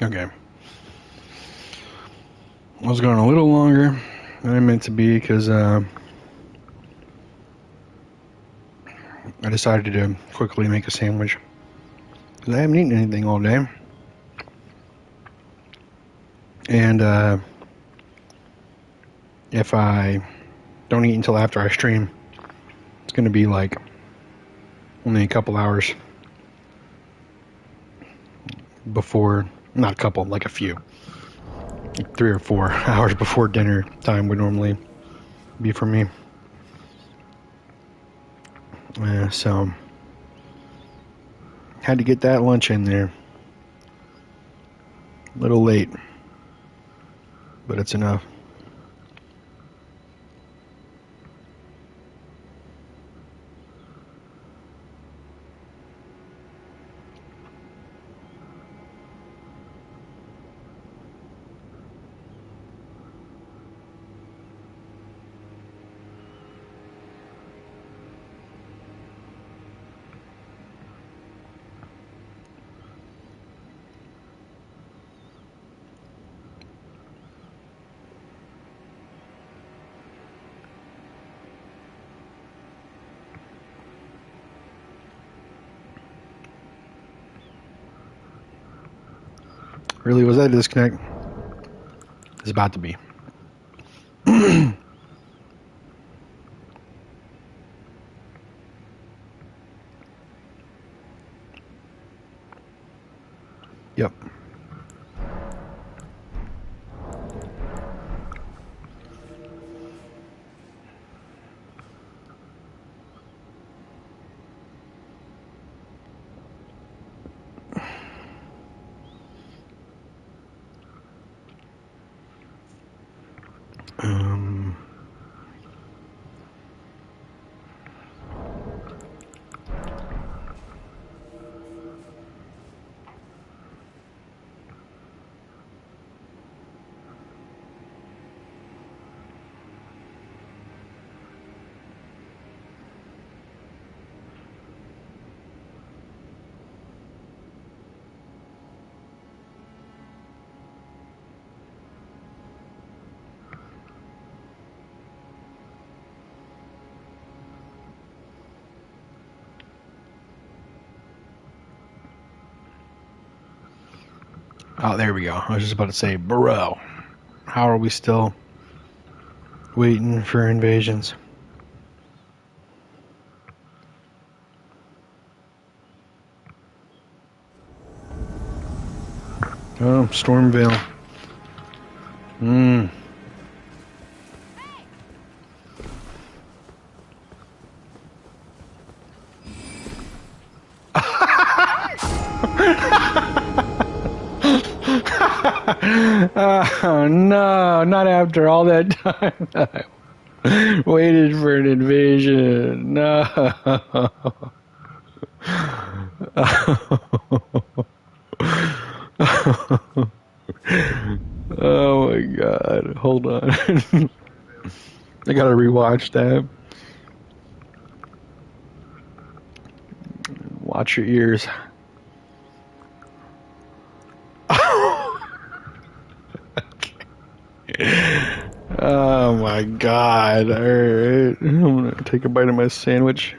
Okay. I was going a little longer than I meant to be because I decided to quickly make a sandwich. Because I haven't eaten anything all day. And if I don't eat until after I stream, it's going to be like only a couple hours before, not a couple, like a few. Like 3 or 4 hours before dinner time would normally be for me. So, had to get that lunch in there. A little late, but it's enough. Really, was that a disconnect? It's about to be. Yep. Um, oh, there we go. I was just about to say, bro, how are we still waiting for invasions? Oh, Stormvale. Oh, no, not after all that time I waited for an invasion. No. Oh my god. Hold on. I gotta rewatch that. Watch your ears. Oh my god. Alright. I'm gonna take a bite of my sandwich.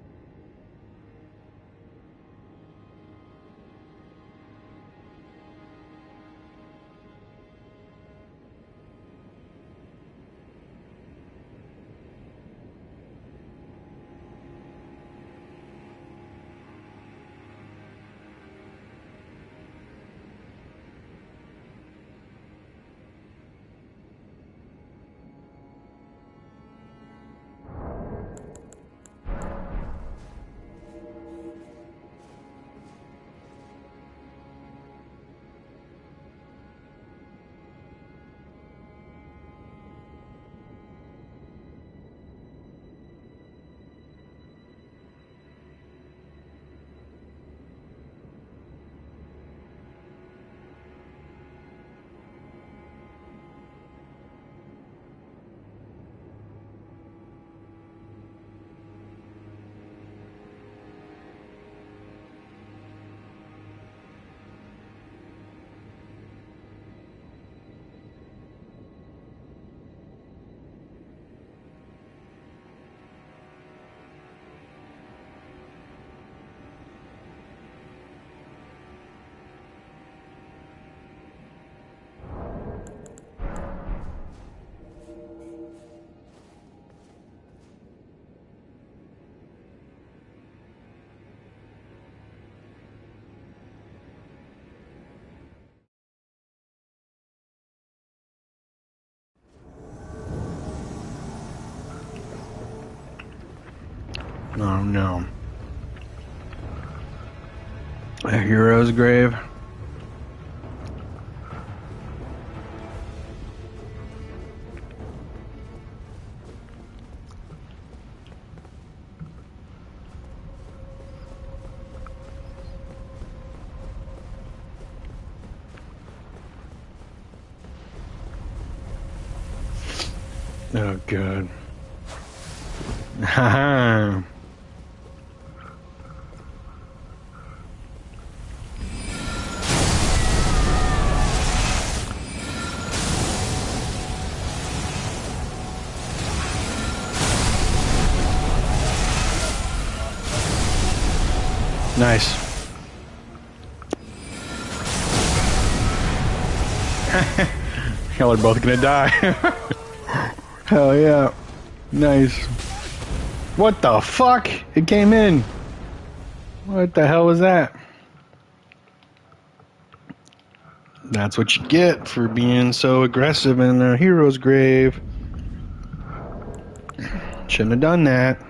Oh no. A hero's grave. Oh god. Haha. Nice. Y'all are both gonna die. Hell yeah. Nice. What the fuck? It came in. What the hell was that? That's what you get for being so aggressive in a hero's grave. Shouldn't have done that.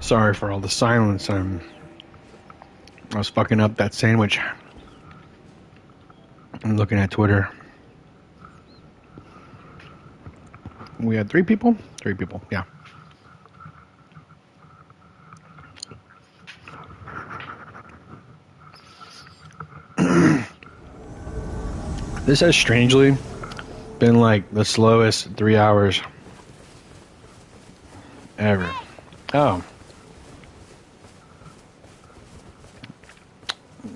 Sorry for all the silence. I was fucking up that sandwich. I'm looking at Twitter. We had 3 people? 3 people, yeah. This has strangely been like the slowest 3 hours ever. Oh.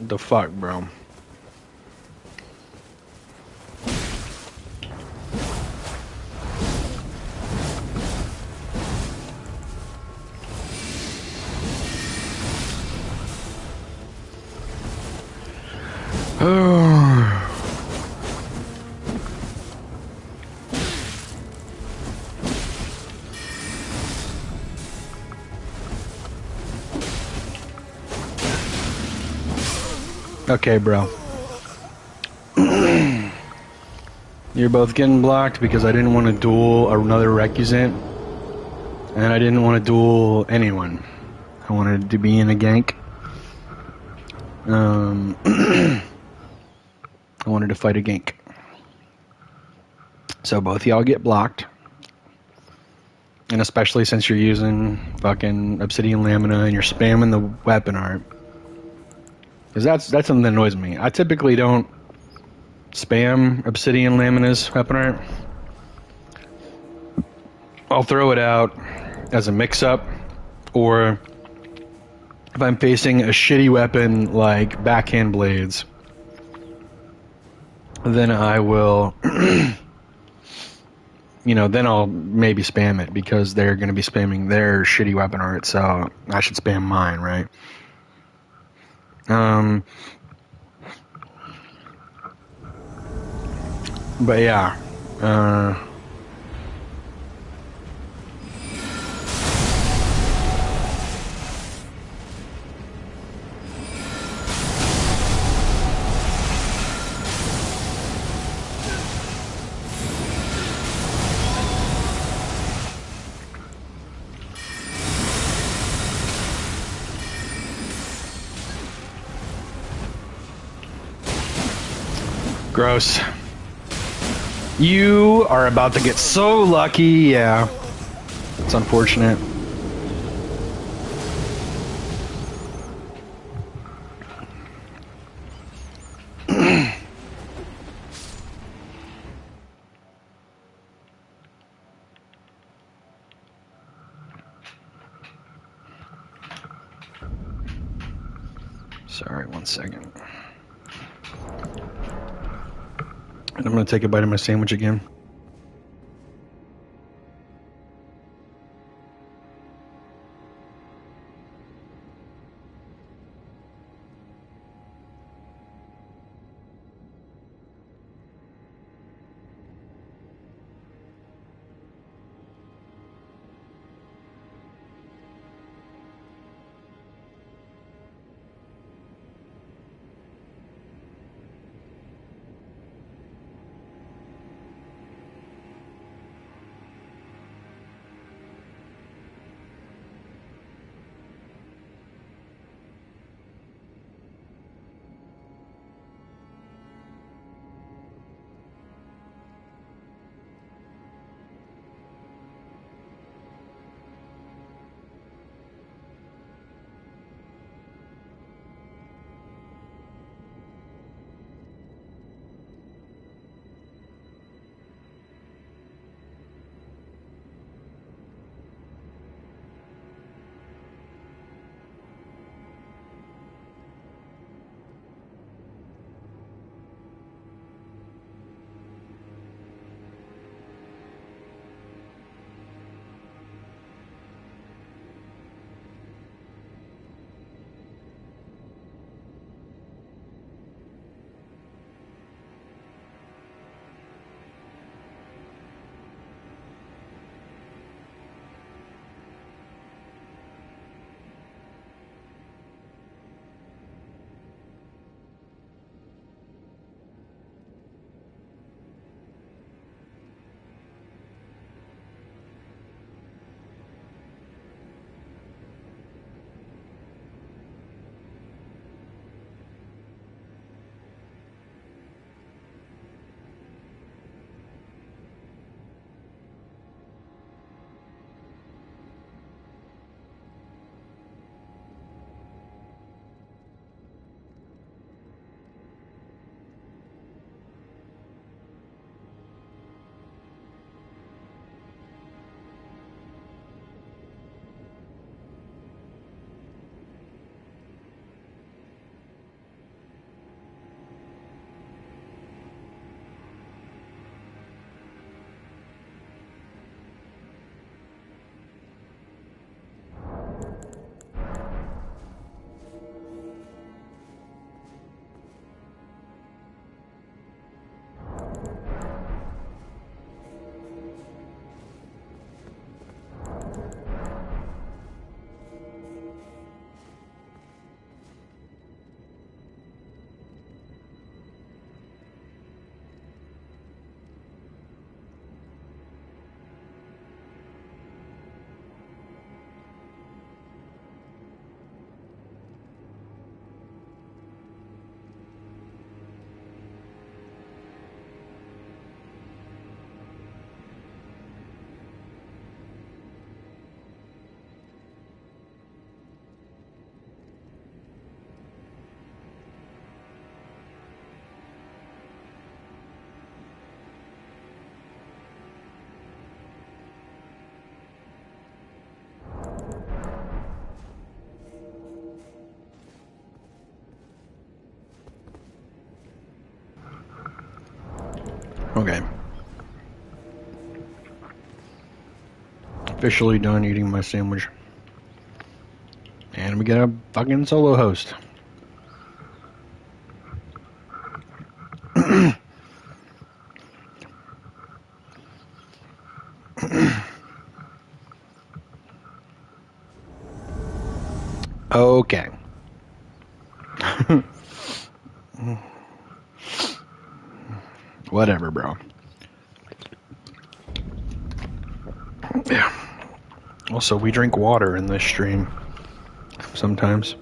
The fuck, bro. Okay, bro. You're both getting blocked because I didn't want to duel another Recusant, and I didn't want to duel anyone. I wanted to be in a gank. I wanted to fight a gank. So both y'all get blocked. And especially since you're using fucking Obsidian Lamina and you're spamming the weapon art. Because that's something that annoys me. I typically don't spam Obsidian Lamina's weapon art. I'll throw it out as a mix-up, or if I'm facing a shitty weapon like backhand blades, then I will, then I'll maybe spam it because they're going to be spamming their shitty weapon art, so I should spam mine, right? But yeah, gross. You are about to get so lucky, yeah. It's unfortunate. Sorry, 1 second. And I'm going to take a bite of my sandwich again. Okay. Officially done eating my sandwich. And we got a fucking solo host. Okay. Whatever, bro. Yeah. Also, we drink water in this stream sometimes.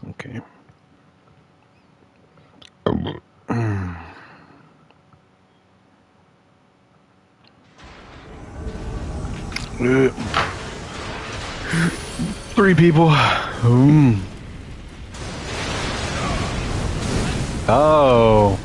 Okay. 3 people. Oh.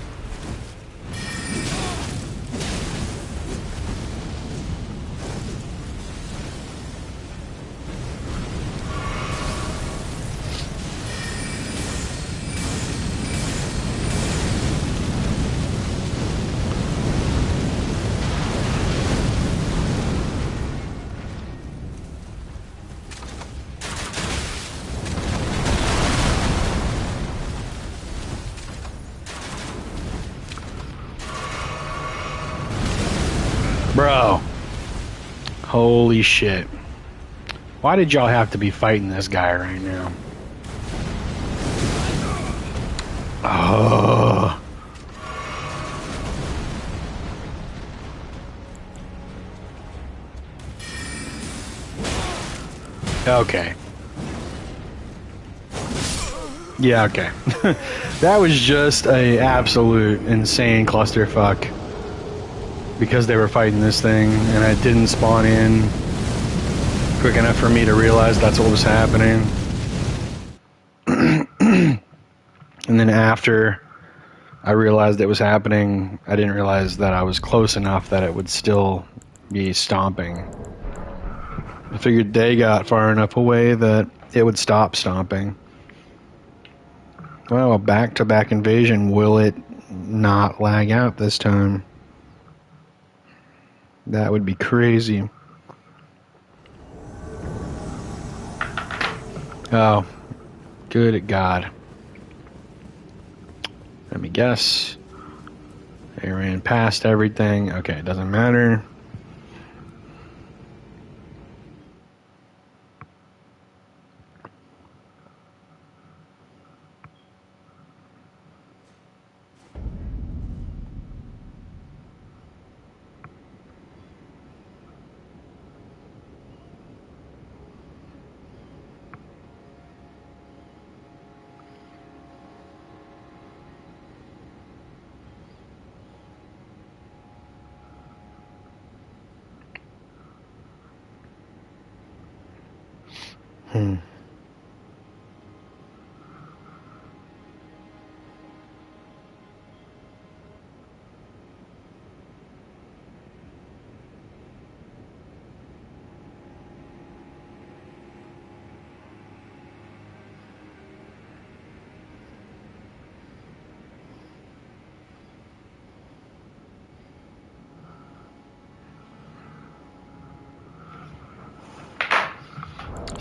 Bro. Holy shit. Why did y'all have to be fighting this guy right now? Oh. Okay. Yeah, okay. That was just a absolute insane clusterfuck. Because they were fighting this thing, and I didn't spawn in quick enough for me to realize that's what was happening. And then after I realized it was happening, I didn't realize that I was close enough that it would still be stomping. I figured they got far enough away that it would stop stomping. Well, a back-to-back invasion, will it not lag out this time? That would be crazy. Oh, good God. Let me guess. They ran past everything. Okay, it doesn't matter.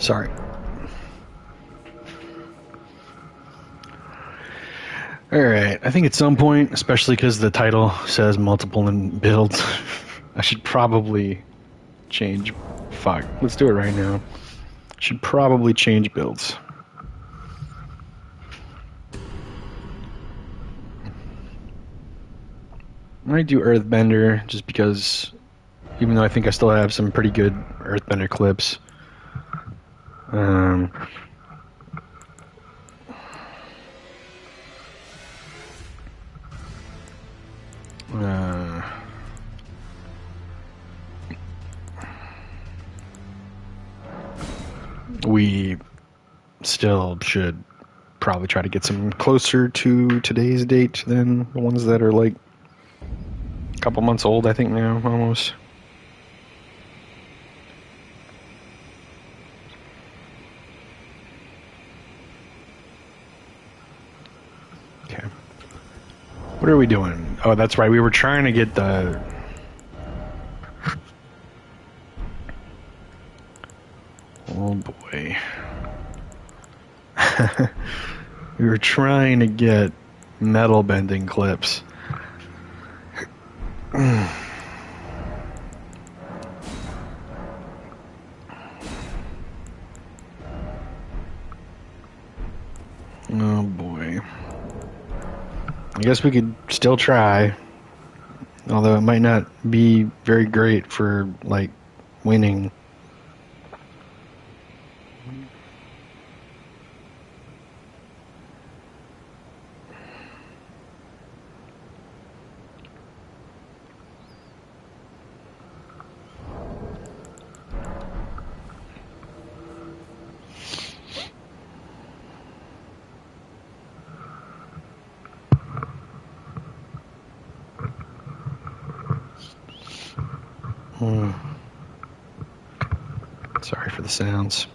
Sorry. Alright, I think at some point, especially because the title says multiple builds, I should probably change. Fuck, let's do it right now. Should probably change builds. I might do Earthbender just because, even though I think I still have some pretty good Earthbender clips. We still should probably try to get some closer to today's date than the ones that are like a couple months old, I think now, almost. Okay. What are we doing? Oh, that's right. We were trying to get the... Oh, boy. We were trying to get metal bending clips. Oh, boy. I guess we could still try. Although it might not be very great for, like, winning. Sorry for the sounds.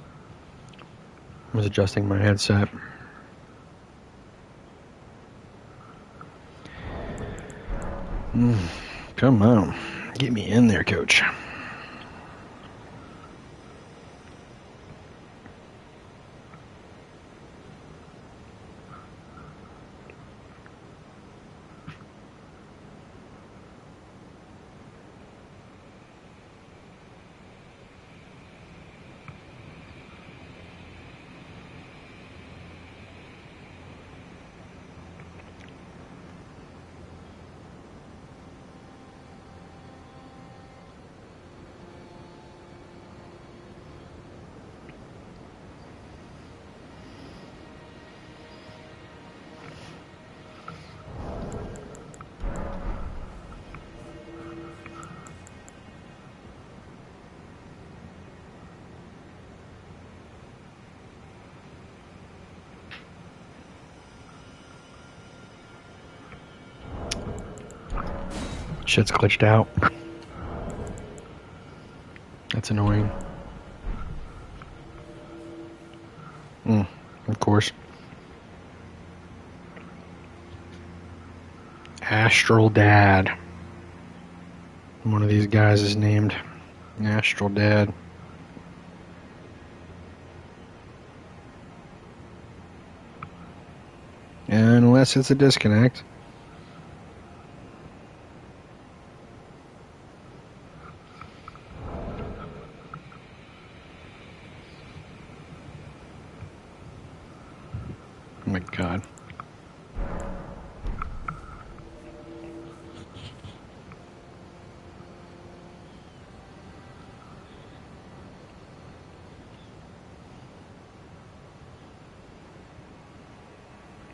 I was adjusting my headset. Come on. Get me in there, coach. Shit's glitched out. That's annoying. Of course. Astral Dad. One of these guys is named Astral Dad. Unless it's a disconnect. Oh my God.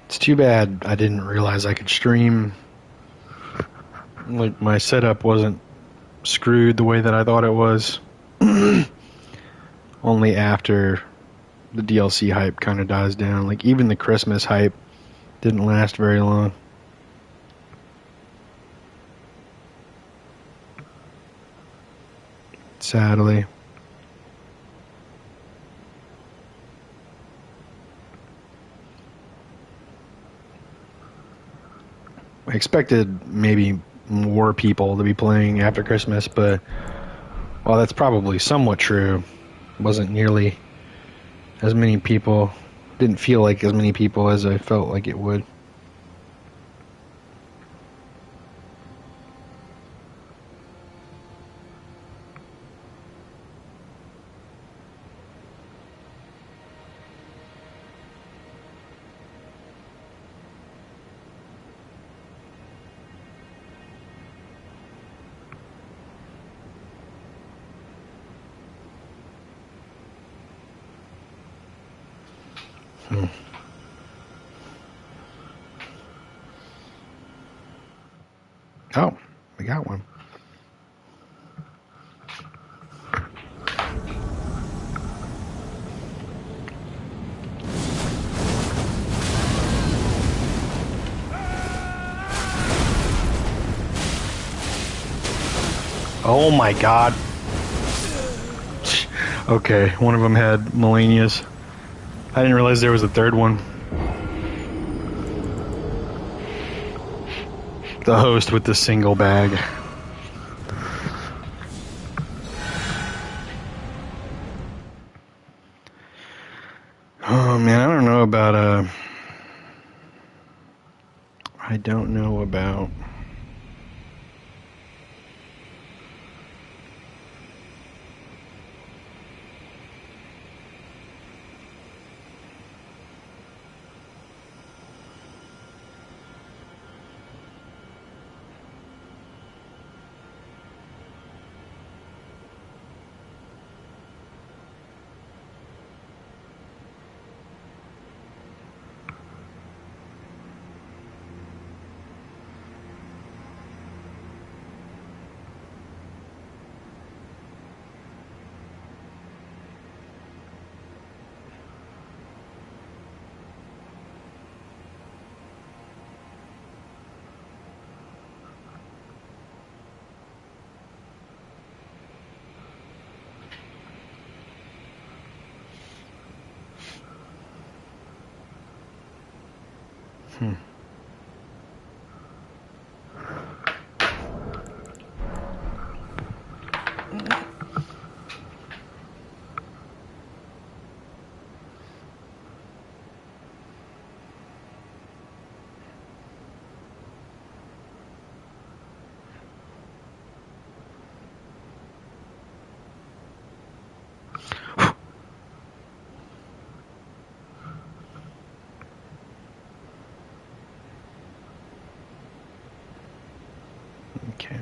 It's too bad I didn't realize I could stream. Like, my setup wasn't screwed the way that I thought it was. Only after the DLC hype kind of dies down. Like, even the Christmas hype didn't last very long. Sadly. I expected maybe more people to be playing after Christmas, but while that's probably somewhat true, it wasn't nearly as many people. Didn't feel like as many people as I felt like it would. Oh, we got one. Oh my god. Okay, one of them had Melania's. I didn't realize there was a third one. The host with the single bag. Oh man, I don't know about I don't know about okay.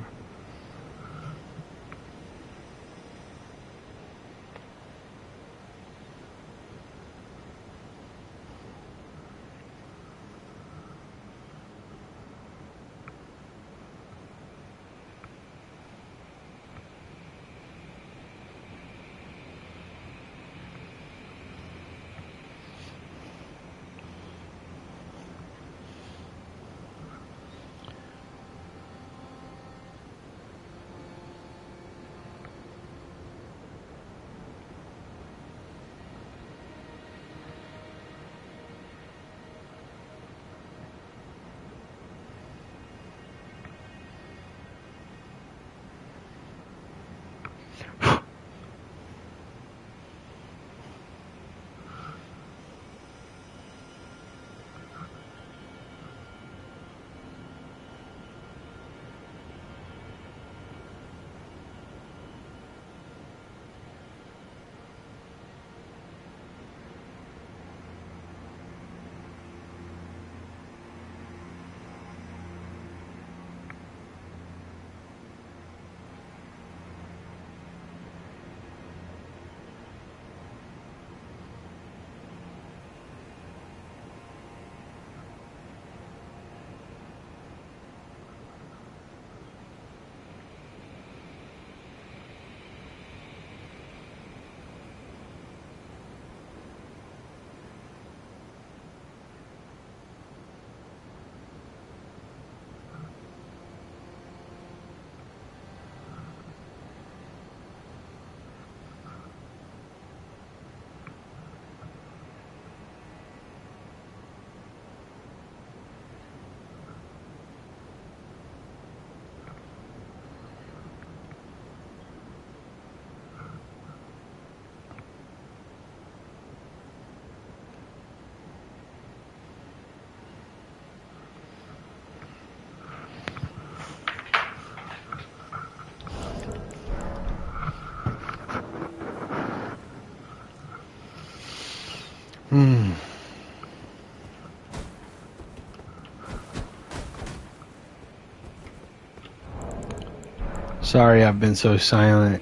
Sorry I've been so silent.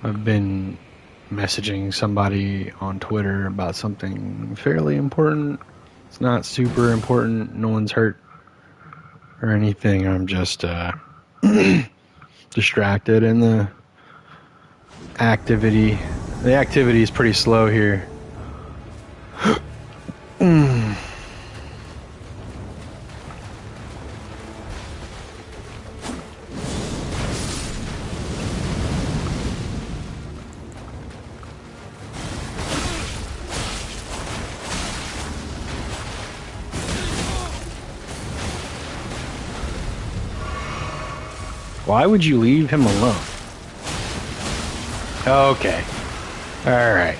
I've been messaging somebody on Twitter about something fairly important. It's not super important. No one's hurt or anything. I'm just distracted, and the activity is pretty slow here. Why would you leave him alone? Okay. Alright.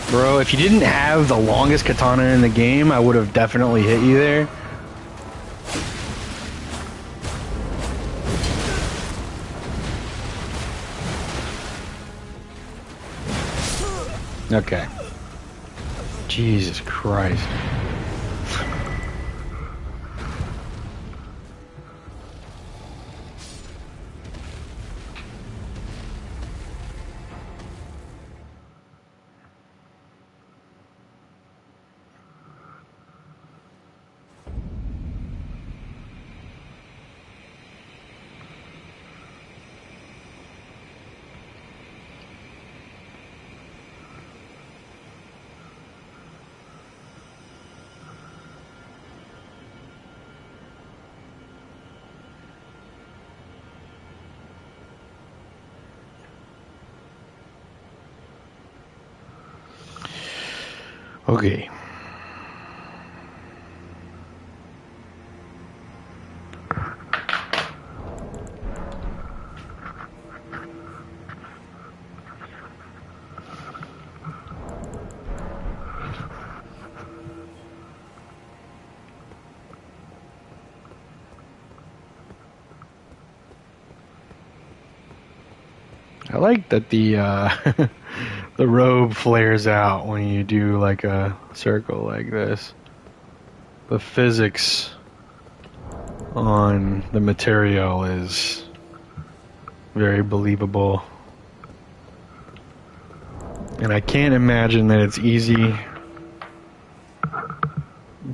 Bro, if you didn't have the longest katana in the game, I would have definitely hit you there. Okay. Jesus Christ. Okay. I like that the the robe flares out when you do like a circle like this. The physics on the material is very believable. And I can't imagine that it's easy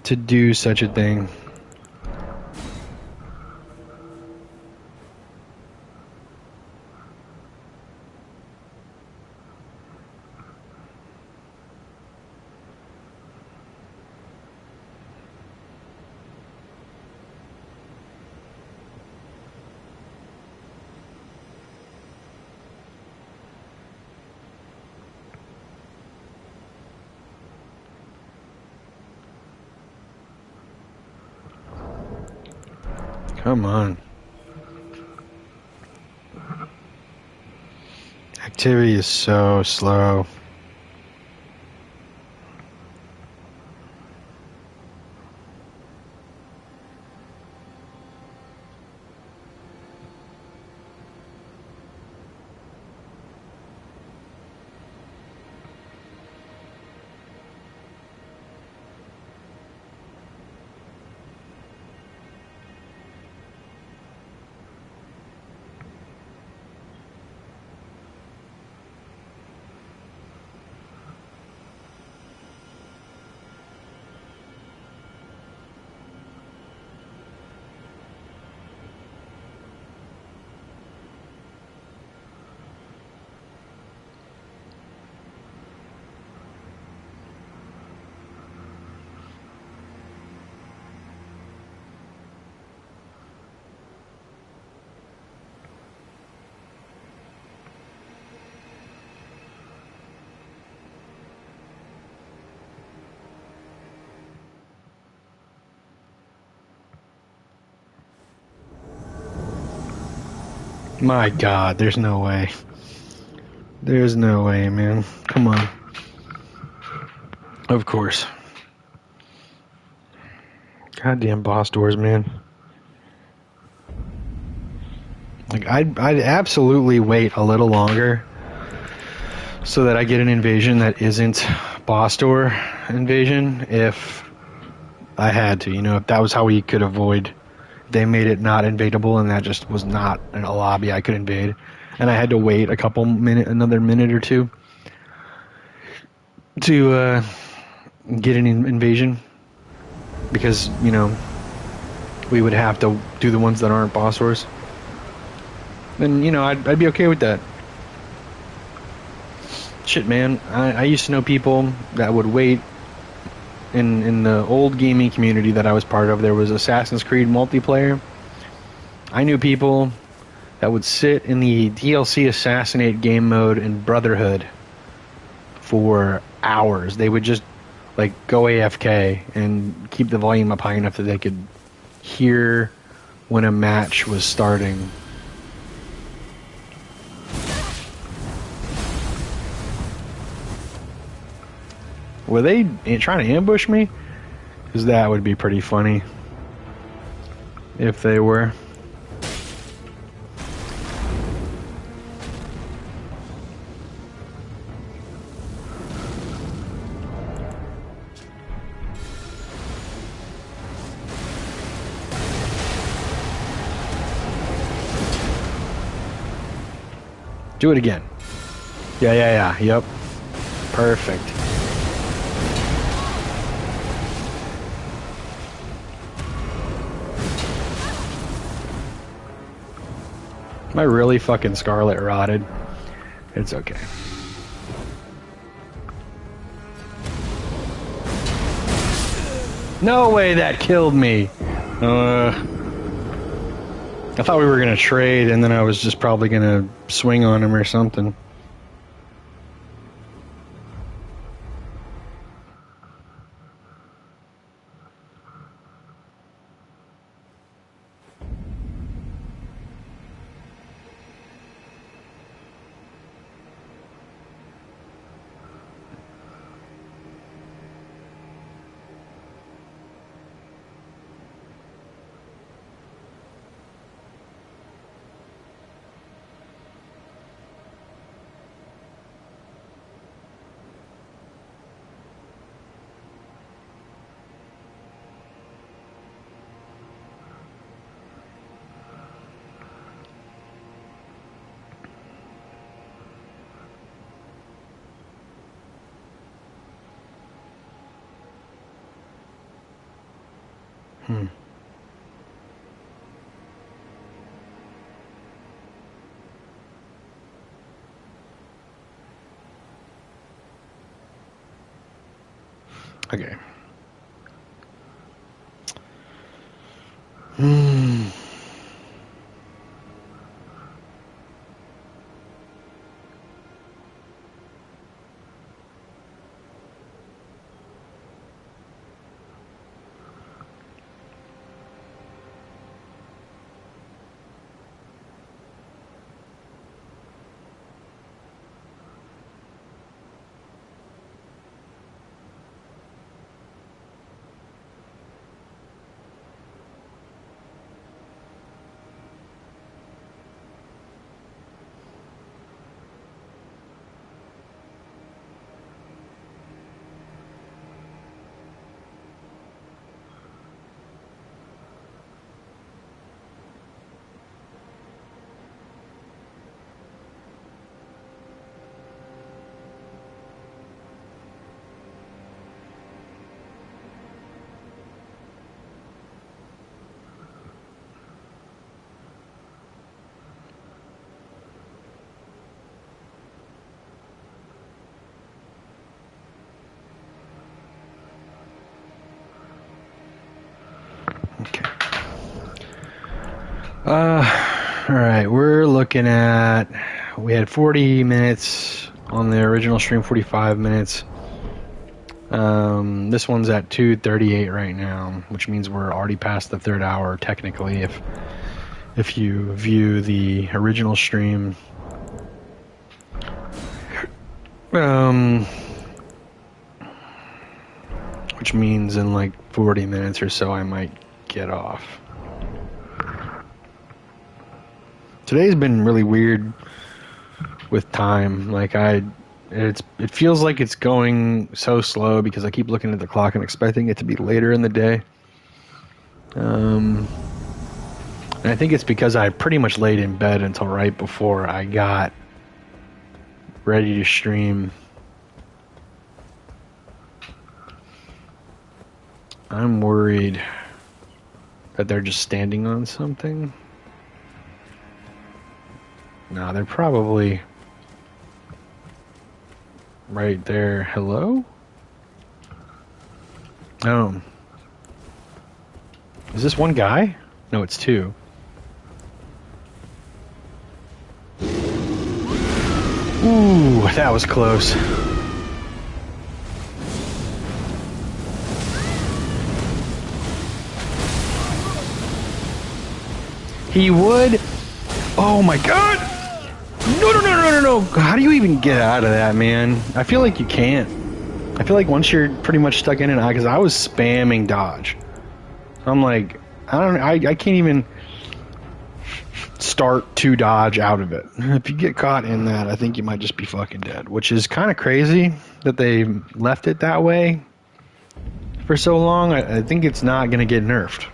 to do such a thing. Come on. Activity is so slow. My God, there's no way. There's no way, man. Come on. Of course. Goddamn boss doors, man. Like, I'd absolutely wait a little longer so that I get an invasion that isn't boss door invasion if I had to. You know, if that was how we could avoid, they made it not invadable and that just was not a lobby I could invade. And I had to wait another minute or two to get an invasion because, you know, we would have to do the ones that aren't boss doors. Then, you know, I'd be okay with that. Shit, man. I used to know people that would wait in the old gaming community that I was part of. There was Assassin's Creed multiplayer. I knew people that would sit in the DLC Assassinate game mode in Brotherhood for hours. They would just like go AFK and keep the volume up high enough that they could hear when a match was starting. Were they trying to ambush me? Because that would be pretty funny if they were. Do it again. Yeah. Yep. Perfect. Am I really fucking Scarlet rotted? It's okay. No way that killed me. I thought we were gonna trade and then I was just probably gonna swing on him or something. Okay. Okay. All right, we're looking at, we had 40 minutes on the original stream, 45 minutes. This one's at 2:38 right now, which means we're already past the third hour technically if you view the original stream. Which means in like 40 minutes or so I might get off. Today's been really weird with time. Like it feels like it's going so slow because I keep looking at the clock and expecting it to be later in the day. And I think it's because I pretty much laid in bed until right before I got ready to stream. I'm worried that they're just standing on something. No, they're probably right there. Hello? Oh. Is this one guy? No, it's two. Ooh, that was close. He would? Oh my god! No, no, no, no, no, no! How do you even get out of that, man? I feel like you can't. I feel like once you're pretty much stuck in it, because I was spamming dodge. I'm like, I can't even start to dodge out of it. If you get caught in that, I think you might just be fucking dead, which is kind of crazy that they left it that way for so long. I think it's not going to get nerfed.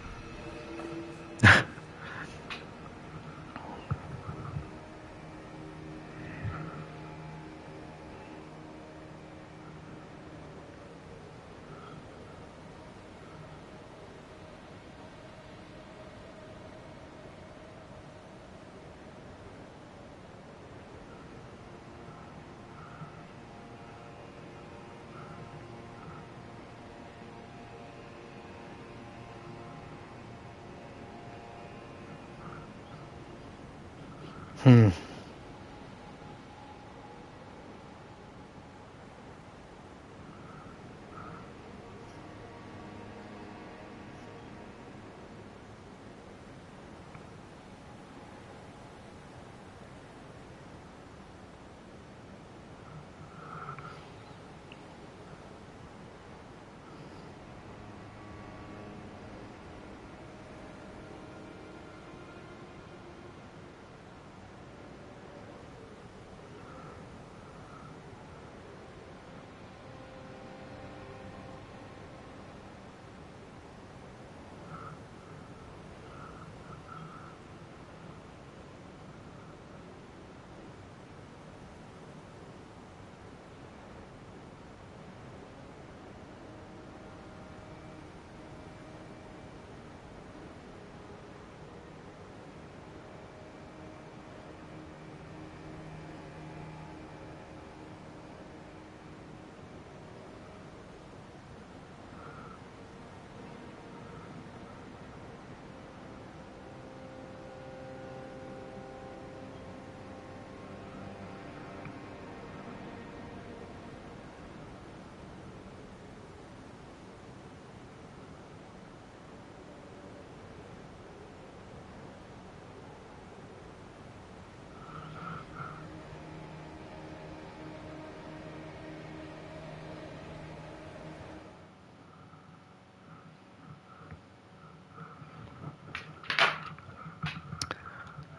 Hmm.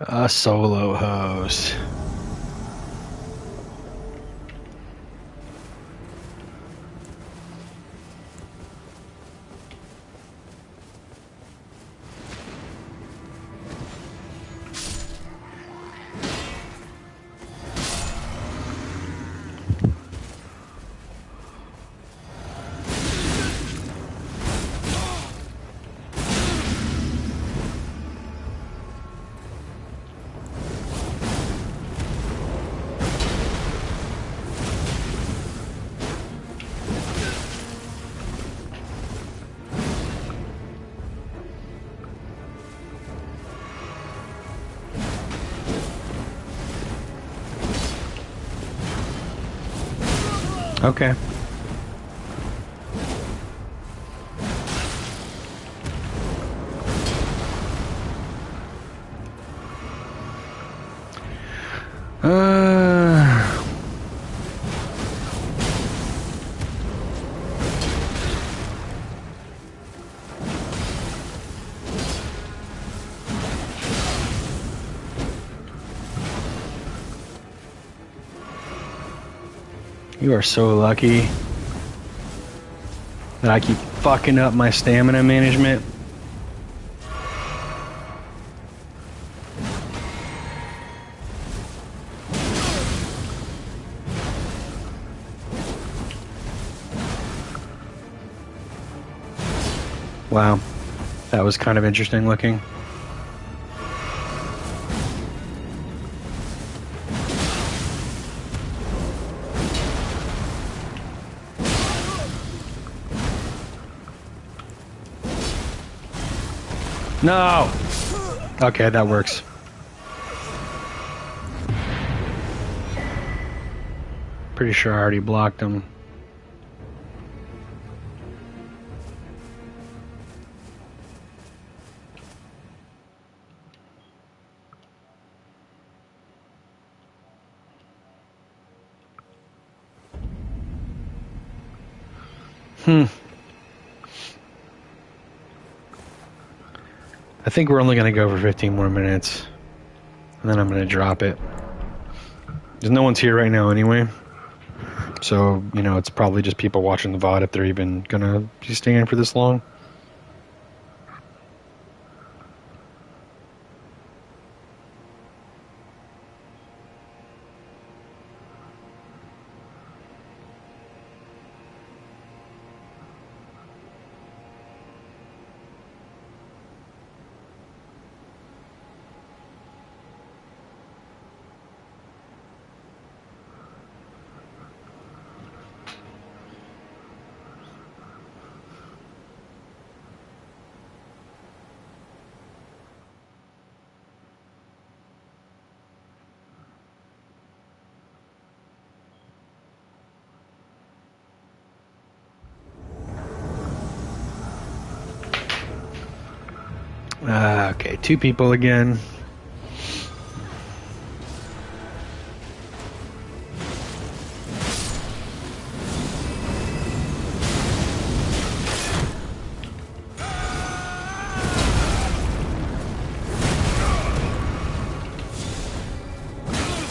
A solo host. Okay. You are so lucky that I keep fucking up my stamina management. Wow, that was kind of interesting looking. No! Okay, that works. Pretty sure I already blocked him. I think we're only going to go for 15 more minutes. And then I'm going to drop it. Because no one's here right now anyway. So, you know, it's probably just people watching the VOD if they're even going to be staying for this long. Okay, 2 people again.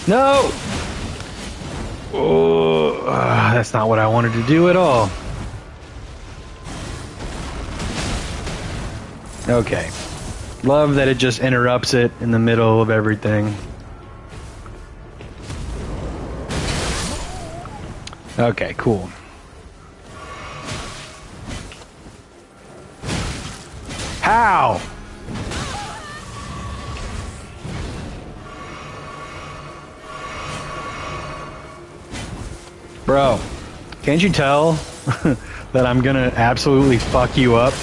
No! Oh, that's not what I wanted to do at all. Okay. Love that it just interrupts it in the middle of everything. Okay, cool. How? Bro, can't you tell that I'm gonna absolutely fuck you up?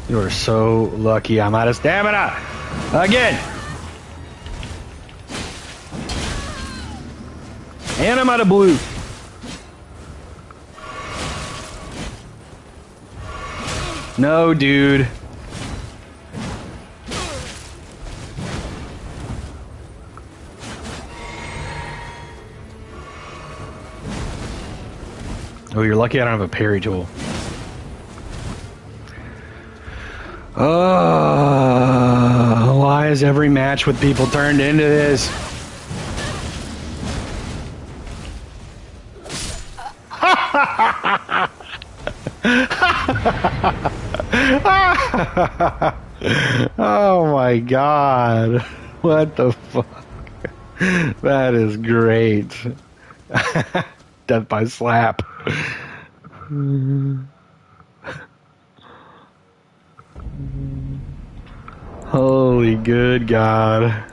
You are so lucky I'm out of stamina! Again! And I'm out of blue. No, dude. Oh, you're lucky I don't have a parry tool. Oh, why is every match with people turned into this? Oh my god. What the fuck? That is great. Death by slap. Holy good God.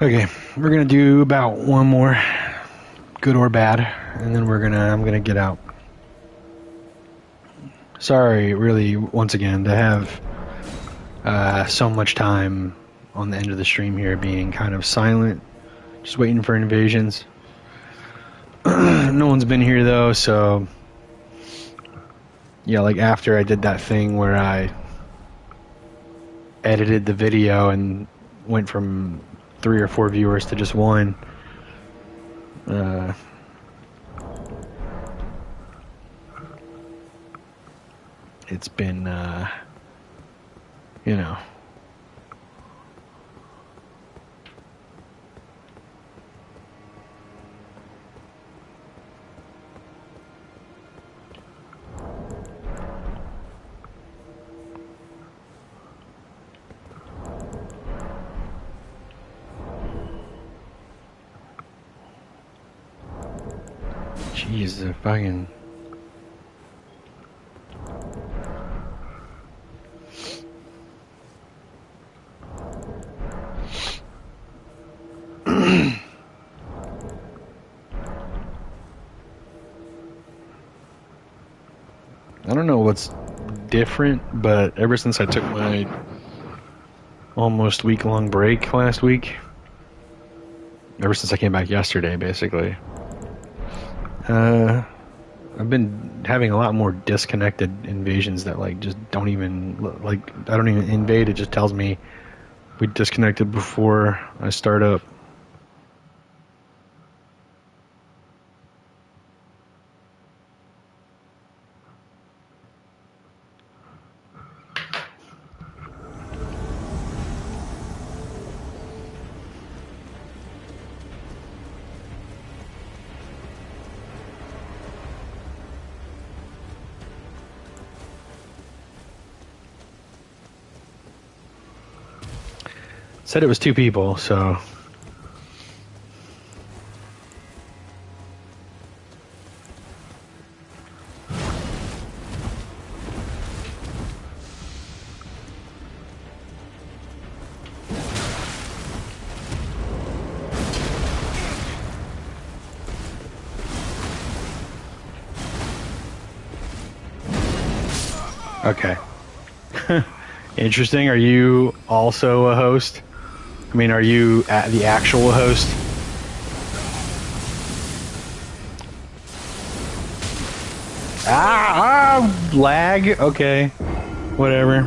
Okay, we're gonna do about one more, good or bad, and then I'm gonna get out. Sorry, really, once again, to have so much time on the end of the stream here being kind of silent, just waiting for invasions. No one's been here though, so yeah, like after I did that thing where I edited the video and went from 3 or 4 viewers to just 1. It's been, you know. Jeez, the fucking... I don't know what's different, but ever since I took my almost week-long break last week, ever since I came back yesterday, basically, I've been having a lot more disconnected invasions that like just don't even like I don't even invade. It just tells me we disconnected before I start up. Said it was 2 people, so... Okay. Interesting. Are you also a host? I mean, are you the actual host? Lag? Okay. Whatever.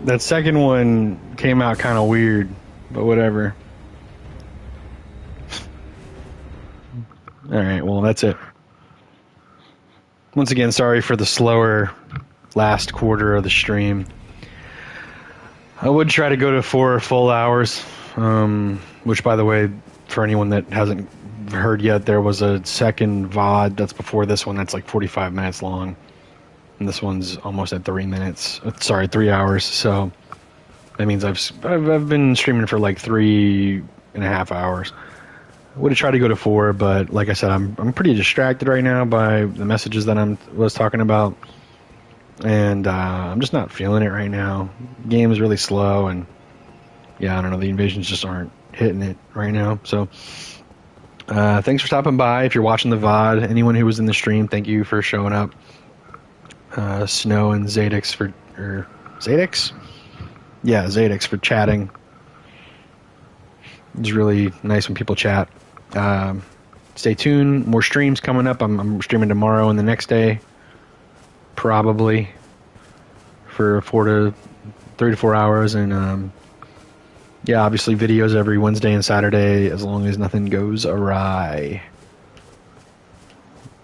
That second one came out kind of weird, but whatever. Alright, well, that's it. Once again, sorry for the slower last quarter of the stream. I would try to go to 4 full hours, which, by the way, for anyone that hasn't heard yet, there was a second VOD that's before this one that's like 45 minutes long. And this one's almost at 3 minutes. Sorry, 3 hours. So that means I've been streaming for like 3.5 hours. I would have tried to go to 4, but like I said, I'm pretty distracted right now by the messages that I was talking about, and I'm just not feeling it right now. The game is really slow, and yeah, I don't know. The invasions just aren't hitting it right now. So thanks for stopping by. If you're watching the VOD, anyone who was in the stream, thank you for showing up. Snow and Zadix Zadix? Yeah, Zadix for chatting. It's really nice when people chat. Stay tuned. More streams coming up. I'm streaming tomorrow and the next day, probably, for 3 to 4 hours. And yeah, obviously videos every Wednesday and Saturday, as long as nothing goes awry.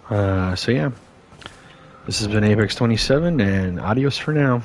So yeah, this has been Apex 27, and adios for now.